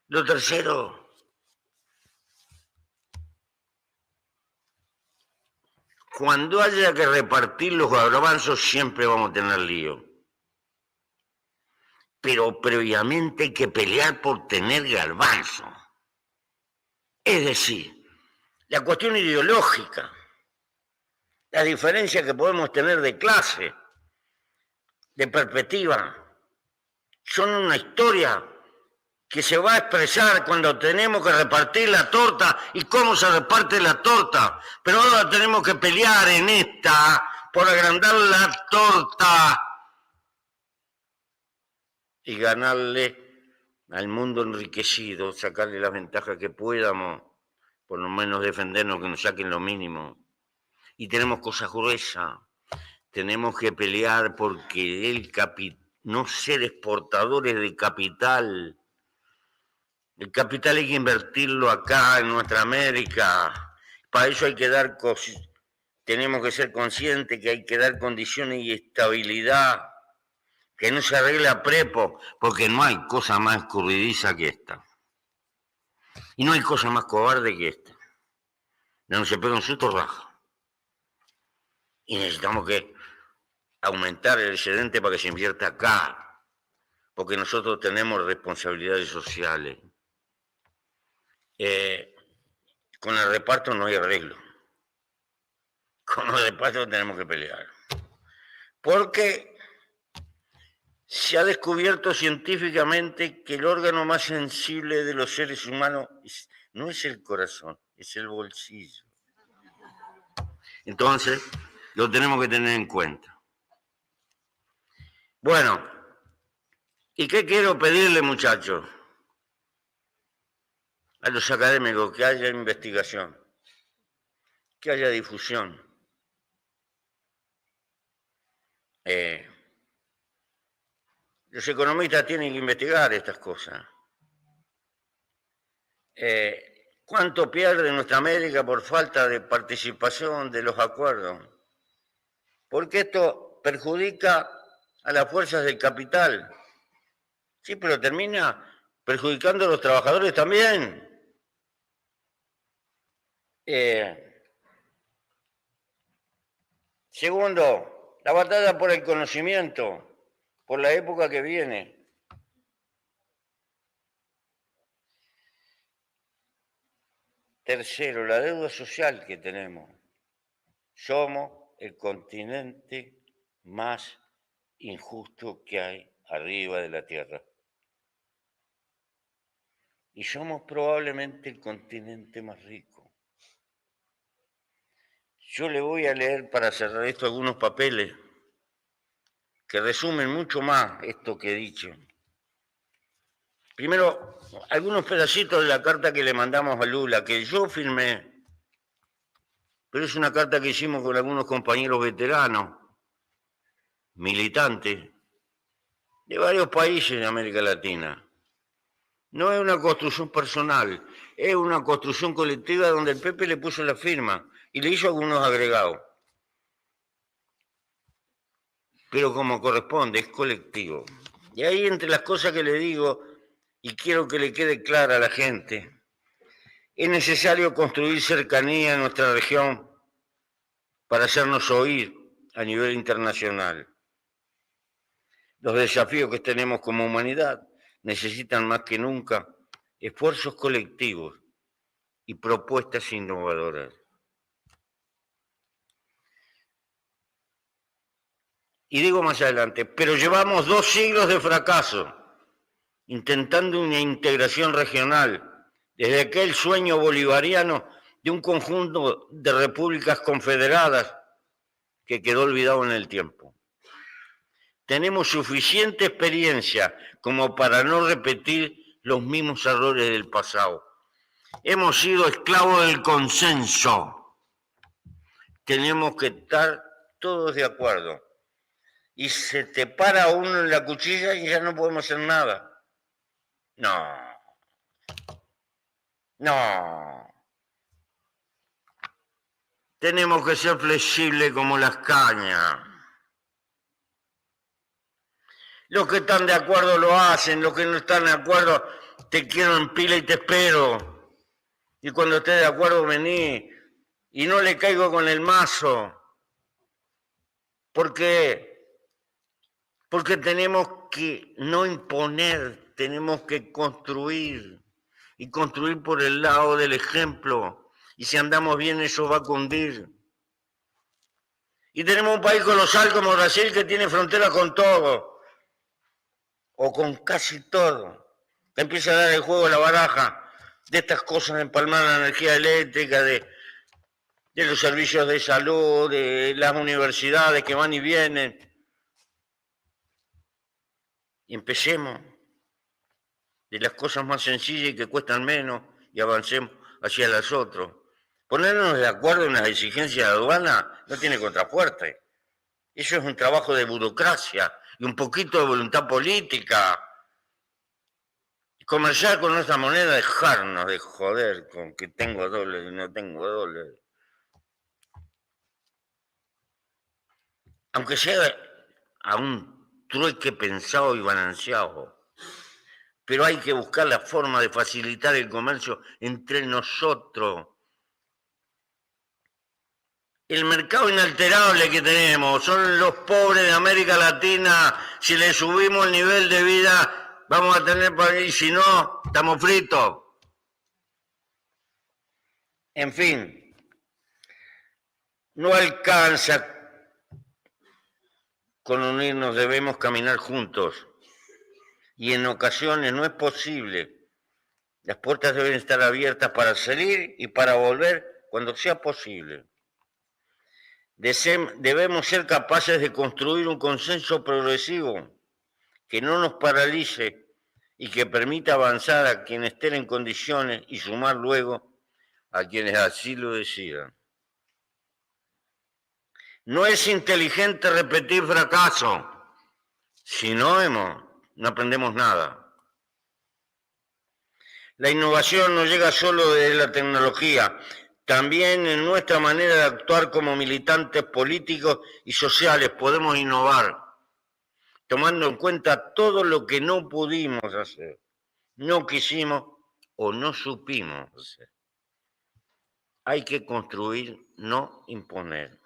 Lo tercero, cuando haya que repartir los garbanzos siempre vamos a tener lío. Pero previamente hay que pelear por tener garbanzo. Es decir, la cuestión ideológica, la diferencia que podemos tener de clase, de perspectiva, son una historia que se va a expresar cuando tenemos que repartir la torta y cómo se reparte la torta. Pero ahora tenemos que pelear en esta por agrandar la torta y ganarle al mundo enriquecido, sacarle las ventajas que podamos, por lo menos defendernos, que nos saquen lo mínimo. Y tenemos cosas gruesas, tenemos que pelear porque no ser exportadores de capital. El capital hay que invertirlo acá en nuestra América. Para eso hay que tenemos que ser conscientes que hay que dar condiciones y estabilidad, que no se arregle a prepo, porque no hay cosa más escurridiza que esta. Y no hay cosa más cobarde que esta. No se pega un susto raja. Y necesitamos que aumentar el excedente para que se invierta acá, porque nosotros tenemos responsabilidades sociales. Con el reparto no hay arreglo. Con el reparto tenemos que pelear. Porque se ha descubierto científicamente que el órgano más sensible de los seres humanos no es el corazón, es el bolsillo. Entonces, lo tenemos que tener en cuenta. Bueno, ¿y qué quiero pedirle, muchachos? A los académicos, que haya investigación, que haya difusión. Los economistas tienen que investigar estas cosas. ¿Cuánto pierde nuestra América por falta de participación de los acuerdos? Porque esto perjudica a las fuerzas del capital. Sí, pero termina perjudicando a los trabajadores también. Segundo, la batalla por el conocimiento, por la época que viene. Tercero, la deuda social que tenemos. Somos el continente más injusto que hay arriba de la Tierra. Y somos probablemente el continente más rico. Yo le voy a leer para cerrar esto algunos papeles que resumen mucho más esto que he dicho. Primero, algunos pedacitos de la carta que le mandamos a Lula, que yo firmé, pero es una carta que hicimos con algunos compañeros veteranos, militantes, de varios países de América Latina. No es una construcción personal, es una construcción colectiva donde el Pepe le puso la firma y le hizo algunos agregados. Pero como corresponde, es colectivo. Y ahí entre las cosas que le digo, y quiero que le quede clara a la gente, es necesario construir cercanía en nuestra región para hacernos oír a nivel internacional. Los desafíos que tenemos como humanidad necesitan más que nunca esfuerzos colectivos y propuestas innovadoras. Y digo más adelante, pero llevamos 2 siglos de fracaso intentando una integración regional desde aquel sueño bolivariano de un conjunto de repúblicas confederadas que quedó olvidado en el tiempo. Tenemos suficiente experiencia como para no repetir los mismos errores del pasado. Hemos sido esclavos del consenso. tenemos que estar todos de acuerdo. Y se te para uno en la cuchilla y ya no podemos hacer nada. No. No. Tenemos que ser flexibles como las cañas. Los que están de acuerdo lo hacen, los que no están de acuerdo te quiero en pila y te espero. Y cuando estés de acuerdo vení y no le caigo con el mazo. ¿Por qué? Porque tenemos que no imponer, tenemos que construir. Y construir por el lado del ejemplo. Y si andamos bien eso va a cundir. Y tenemos un país colosal como Brasil que tiene frontera con todo. O con casi todo. Empieza a dar el juego a la baraja de estas cosas de empalmar la energía eléctrica, de los servicios de salud, de las universidades que van y vienen. Y empecemos de las cosas más sencillas y que cuestan menos y avancemos hacia las otras. Ponernos de acuerdo en las exigencias de aduana no tiene contrafuerte. Eso es un trabajo de burocracia y un poquito de voluntad política. Comerciar con nuestra moneda, dejarnos de joder con que tengo dólares y no tengo dólares. Aunque sea a un trueque pensado y balanceado. Pero hay que buscar la forma de facilitar el comercio entre nosotros. El mercado inalterable que tenemos son los pobres de América Latina. Si le subimos el nivel de vida, vamos a tener para ir. Si no, estamos fritos. En fin, no alcanza con unirnos, debemos caminar juntos. Y en ocasiones no es posible. Las puertas deben estar abiertas para salir y para volver cuando sea posible. Debemos ser capaces de construir un consenso progresivo que no nos paralice y que permita avanzar a quienes estén en condiciones y sumar luego a quienes así lo decidan. No es inteligente repetir fracaso. Si no aprendemos nada. La innovación no llega solo de la tecnología, también en nuestra manera de actuar como militantes políticos y sociales podemos innovar, tomando en cuenta todo lo que no pudimos hacer, no quisimos o no supimos hacer. Hay que construir, no imponer.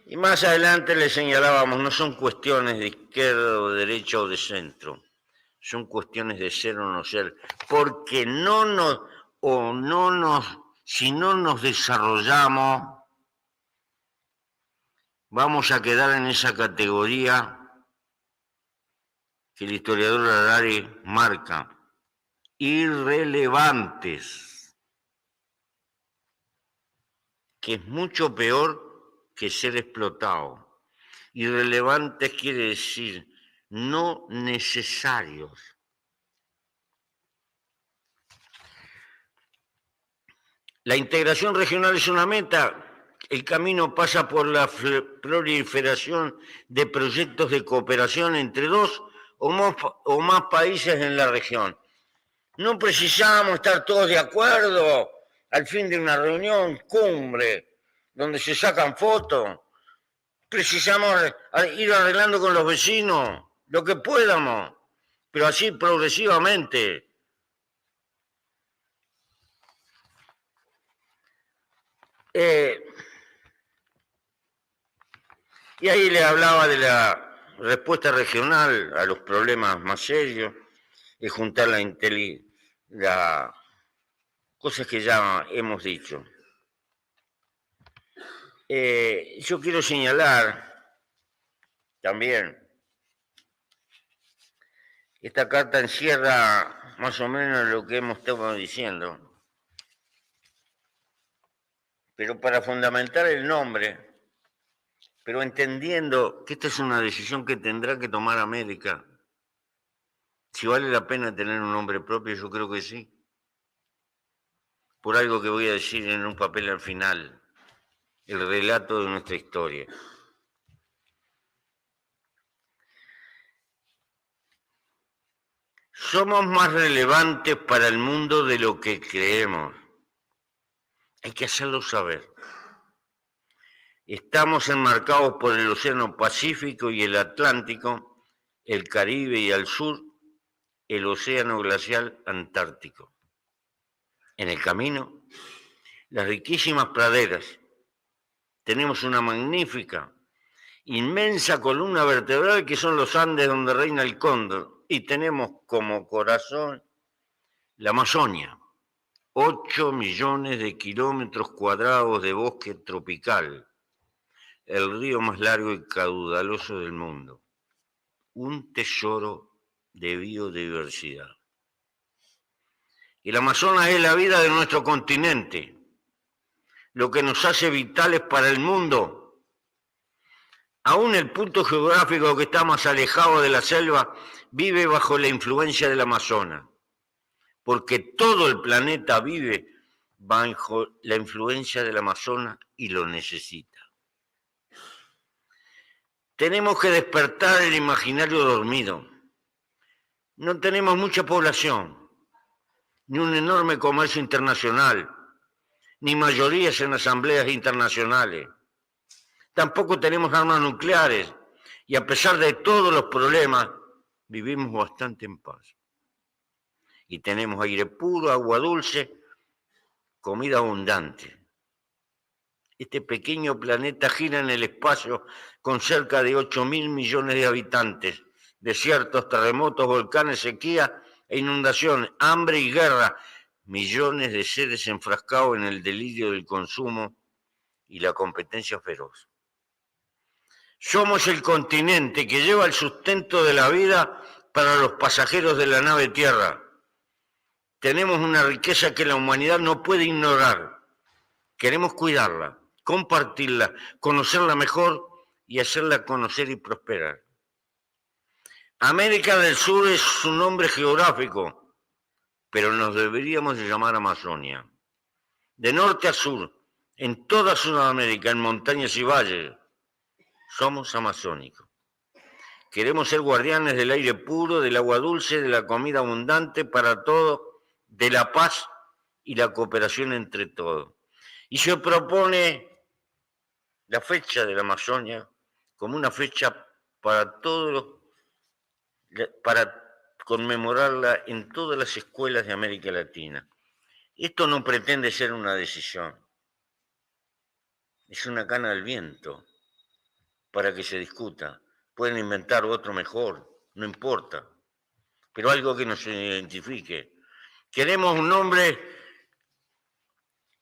Y más adelante le señalábamos, no son cuestiones de izquierda o de derecha o de centro, son cuestiones de ser o no ser, porque si no nos desarrollamos, vamos a quedar en esa categoría que el historiador Harari marca, irrelevantes, que es mucho peor que ser explotado. Irrelevantes quiere decir no necesarios. La integración regional es una meta. El camino pasa por la proliferación de proyectos de cooperación entre dos o más países en la región. No precisamos estar todos de acuerdo al fin de una reunión cumbre donde se sacan fotos. Precisamos ir arreglando con los vecinos lo que podamos, pero así progresivamente. Y ahí le hablaba de la respuesta regional a los problemas más serios, y juntar las cosas que ya hemos dicho. Yo quiero señalar también, esta carta encierra más o menos lo que hemos estado diciendo, pero para fundamentar el nombre, pero entendiendo que esta es una decisión que tendrá que tomar América. Si vale la pena tener un nombre propio, yo creo que sí. por algo que voy a decir en un papel al final, el relato de nuestra historia. Somos más relevantes para el mundo de lo que creemos. Hay que hacerlo saber. Estamos enmarcados por el Océano Pacífico y el Atlántico, el Caribe y al sur, el Océano Glacial Antártico. En el camino, las riquísimas praderas. Tenemos una magnífica, inmensa columna vertebral que son los Andes donde reina el cóndor. Y tenemos como corazón la Amazonia, 8 millones de kilómetros cuadrados de bosque tropical, el río más largo y caudaloso del mundo, un tesoro de biodiversidad. El Amazonas es la vida de nuestro continente, lo que nos hace vitales para el mundo. Aún el punto geográfico que está más alejado de la selva vive bajo la influencia del Amazonas, porque todo el planeta vive bajo la influencia del Amazonas y lo necesita. Tenemos que despertar el imaginario dormido. No tenemos mucha población, ni un enorme comercio internacional, ni mayorías en asambleas internacionales. Tampoco tenemos armas nucleares y a pesar de todos los problemas, vivimos bastante en paz. Y tenemos aire puro, agua dulce, comida abundante. Este pequeño planeta gira en el espacio con cerca de 8.000 millones de habitantes, desiertos, terremotos, volcanes, sequía e inundaciones, hambre y guerra, millones de seres enfrascados en el delirio del consumo y la competencia feroz. Somos el continente que lleva el sustento de la vida para los pasajeros de la nave Tierra. Tenemos una riqueza que la humanidad no puede ignorar. Queremos cuidarla, compartirla, conocerla mejor y hacerla conocer y prosperar. América del Sur es su nombre geográfico, pero nos deberíamos de llamar Amazonia. De norte a sur, en toda Sudamérica, en montañas y valles, somos amazónicos. Queremos ser guardianes del aire puro, del agua dulce, de la comida abundante para todos, de la paz y la cooperación entre todos. Y se propone la fecha de la Amazonia como una fecha para todos, para conmemorarla en todas las escuelas de América Latina. Esto no pretende ser una decisión, es una cana al viento para que se discuta. Pueden inventar otro mejor, no importa, pero algo que nos identifique. Queremos un nombre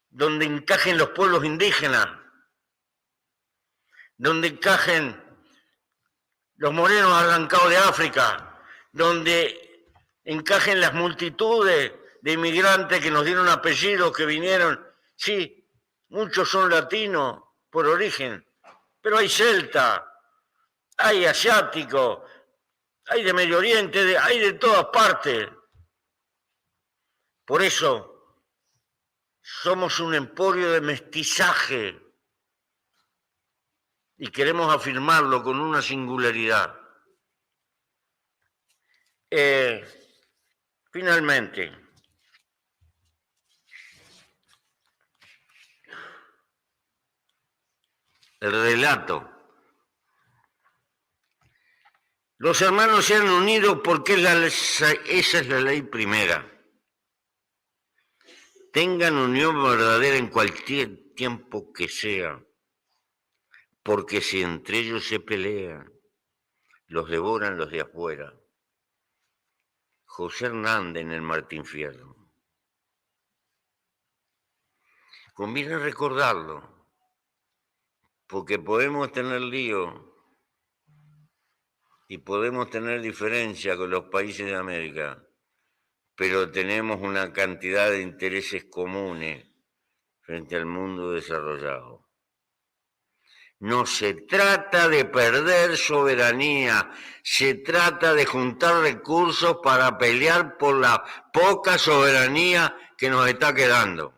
donde encajen los pueblos indígenas, donde encajen los morenos arrancados de África, donde encajen las multitudes de inmigrantes que nos dieron apellidos, que vinieron. Sí, muchos son latinos por origen, pero hay celta, hay asiático, hay de Medio Oriente, hay de todas partes. Por eso somos un emporio de mestizaje y queremos afirmarlo con una singularidad. Finalmente, el relato. Los hermanos se han unido porque esa es la ley primera. Tengan unión verdadera en cualquier tiempo que sea, porque si entre ellos se pelean, los devoran los de afuera. José Hernández en el Martín Fierro. Conviene recordarlo, porque podemos tener lío y podemos tener diferencia con los países de América, pero tenemos una cantidad de intereses comunes frente al mundo desarrollado. No se trata de perder soberanía, se trata de juntar recursos para pelear por la poca soberanía que nos está quedando.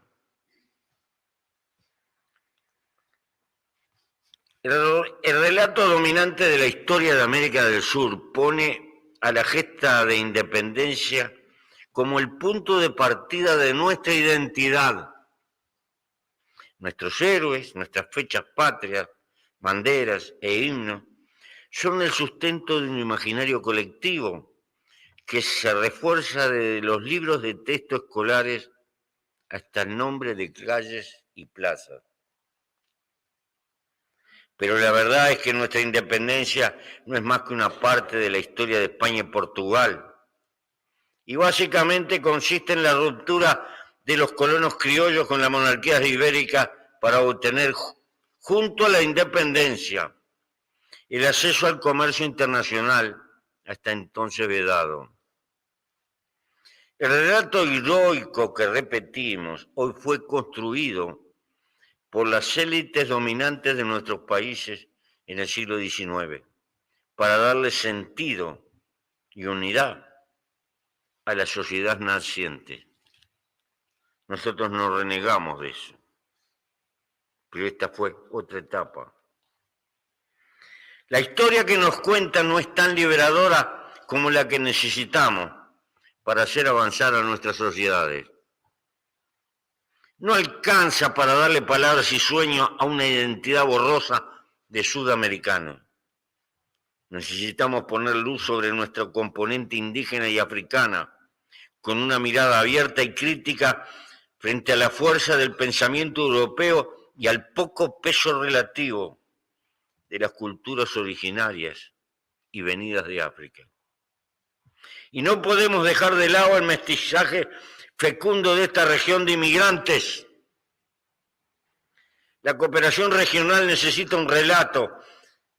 El relato dominante de la historia de América del Sur pone a la gesta de independencia como el punto de partida de nuestra identidad. Nuestros héroes, nuestras fechas patrias, banderas e himnos son el sustento de un imaginario colectivo que se refuerza desde los libros de texto escolares hasta el nombre de calles y plazas. Pero la verdad es que nuestra independencia no es más que una parte de la historia de España y Portugal. Y básicamente consiste en la ruptura de los colonos criollos con la monarquía ibérica para obtener, junto a la independencia, el acceso al comercio internacional, hasta entonces vedado. El relato heroico que repetimos hoy fue construido por las élites dominantes de nuestros países en el siglo XIX, para darle sentido y unidad a la sociedad naciente. Nosotros no renegamos de eso, pero esta fue otra etapa. La historia que nos cuentan no es tan liberadora como la que necesitamos para hacer avanzar a nuestras sociedades. No alcanza para darle palabras y sueños a una identidad borrosa de sudamericano. Necesitamos poner luz sobre nuestro componente indígena y africana, con una mirada abierta y crítica frente a la fuerza del pensamiento europeo y al poco peso relativo de las culturas originarias y venidas de África. Y no podemos dejar de lado el mestizaje fecundo de esta región de inmigrantes. La cooperación regional necesita un relato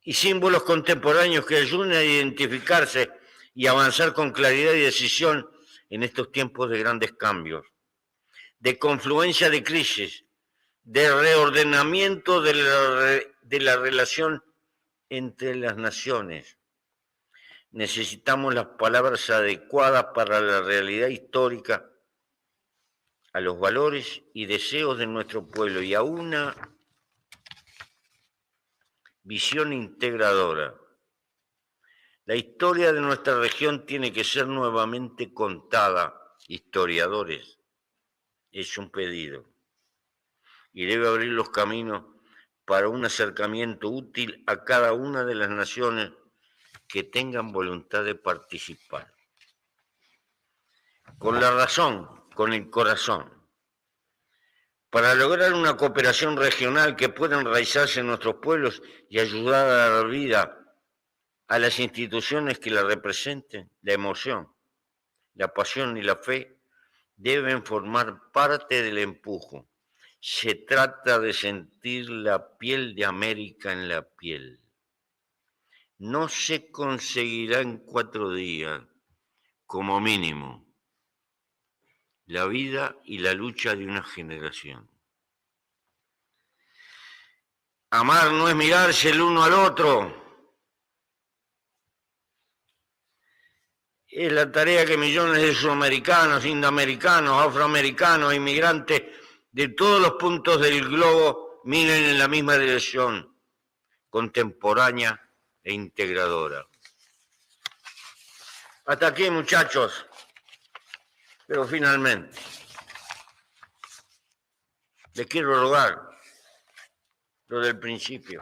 y símbolos contemporáneos que ayuden a identificarse y avanzar con claridad y decisión en estos tiempos de grandes cambios, de confluencia de crisis, de reordenamiento de la relación entre las naciones. Necesitamos las palabras adecuadas para la realidad histórica, a los valores y deseos de nuestro pueblo y a una visión integradora. La historia de nuestra región tiene que ser nuevamente contada, historiadores. Es un pedido. Y debe abrir los caminos para un acercamiento útil a cada una de las naciones que tengan voluntad de participar. Con la razón, con el corazón, para lograr una cooperación regional que pueda enraizarse en nuestros pueblos y ayudar a dar vida a las instituciones que la representen. La emoción, la pasión y la fe deben formar parte del empujo. Se trata de sentir la piel de América en la piel. No se conseguirá en 4 días, como mínimo, la vida y la lucha de una generación. Amar no es mirarse el uno al otro. Es la tarea que millones de sudamericanos, indoamericanos, afroamericanos, inmigrantes de todos los puntos del globo miren en la misma dirección, contemporánea e integradora. Hasta aquí, muchachos. Pero finalmente, les quiero rogar lo del principio.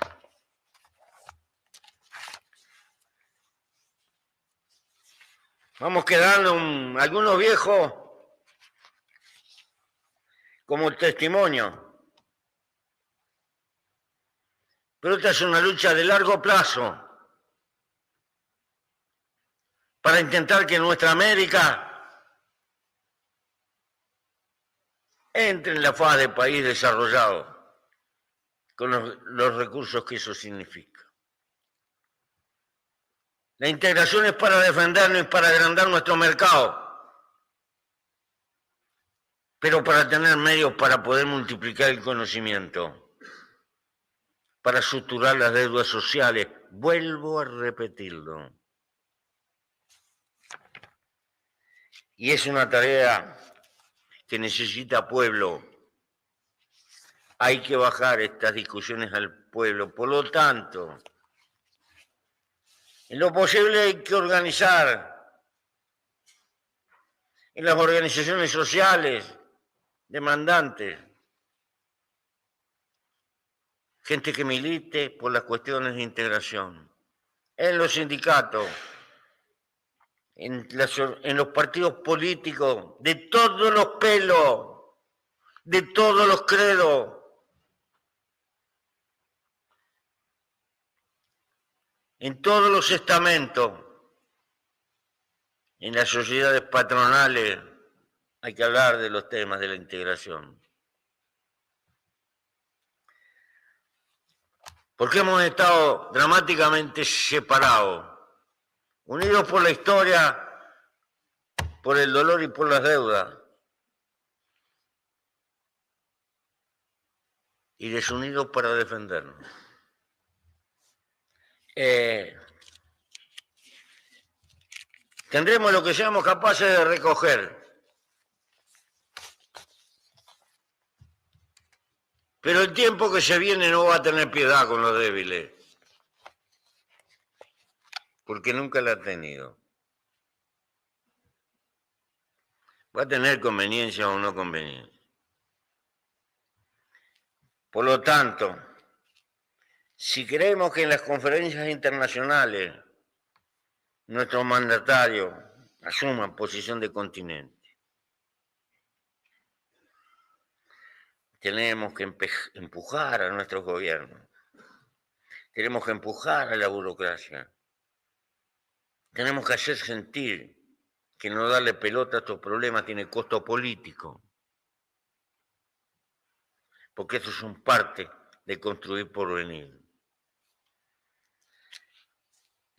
Vamos quedando algunos viejos como testimonio. Pero esta es una lucha de largo plazo para intentar que nuestra América entre en la faz de país desarrollado con los recursos que eso significa. La integración es para defendernos y para agrandar nuestro mercado, pero para tener medios para poder multiplicar el conocimiento, para suturar las deudas sociales. Vuelvo a repetirlo. Y es una tarea que necesita pueblo, Hay que bajar estas discusiones al pueblo. Por lo tanto, en lo posible hay que organizar en las organizaciones sociales demandantes, gente que milite por las cuestiones de integración, en los sindicatos, en los partidos políticos, de todos los pelos, de todos los credos, en todos los estamentos, en las sociedades patronales, hay que hablar de los temas de la integración. Porque hemos estado dramáticamente separados, unidos por la historia, por el dolor y por las deudas, y desunidos para defendernos. Tendremos lo que seamos capaces de recoger. Pero el tiempo que se viene no va a tener piedad con los débiles, porque nunca la ha tenido. Va a tener conveniencia o no conveniencia. Por lo tanto, si queremos que en las conferencias internacionales nuestros mandatarios asuman posición de continente, tenemos que empujar a nuestros gobiernos, tenemos que empujar a la burocracia, tenemos que hacer sentir que no darle pelota a estos problemas tiene costo político, porque estos son parte de construir porvenir.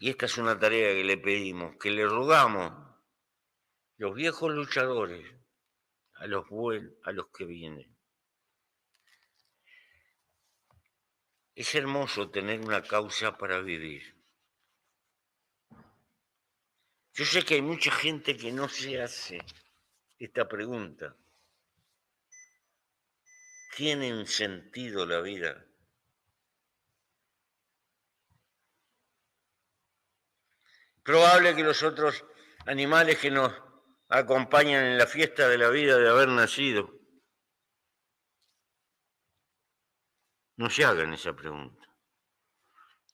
Y esta es una tarea que le pedimos, que le rogamos los viejos luchadores a los que vienen. Es hermoso tener una causa para vivir. Yo sé que hay mucha gente que no se hace esta pregunta. ¿Tiene un sentido la vida? Probable que los otros animales que nos acompañan en la fiesta de la vida de haber nacido no se hagan esa pregunta.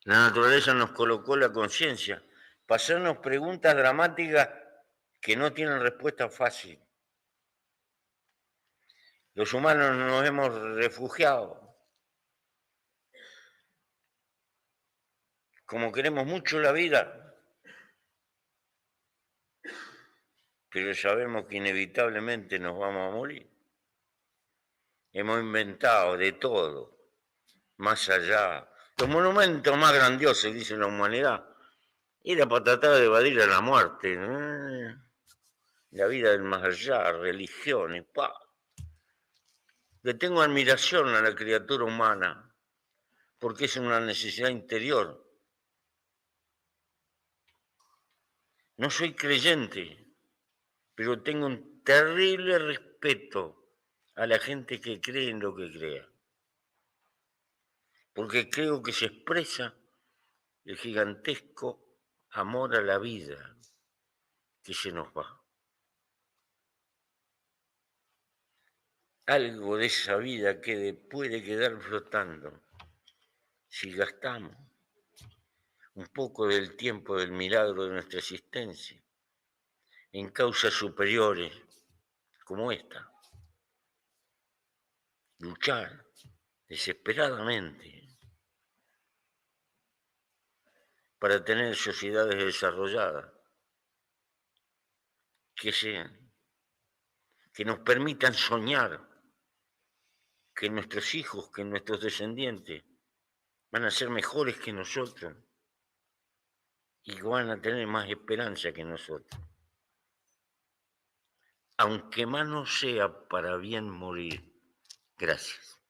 La naturaleza nos colocó la conciencia para hacernos preguntas dramáticas que no tienen respuesta fácil. Los humanos nos hemos refugiado. Como queremos mucho la vida, pero sabemos que inevitablemente nos vamos a morir. Hemos inventado de todo, más allá. Los monumentos más grandiosos, dice la humanidad, era para tratar de evadir a la muerte, la vida del más allá, religiones, Le tengo admiración a la criatura humana, porque es una necesidad interior. No soy creyente, pero tengo un terrible respeto a la gente que cree en lo que crea, porque creo que se expresa el gigantesco amor a la vida que se nos va. Algo de esa vida puede quedar flotando si gastamos un poco del tiempo del milagro de nuestra existencia en causas superiores como esta. Luchar desesperadamente para tener sociedades desarrolladas que nos permitan soñar que nuestros hijos, que nuestros descendientes van a ser mejores que nosotros y van a tener más esperanza que nosotros. Aunque más no sea para bien morir. Gracias.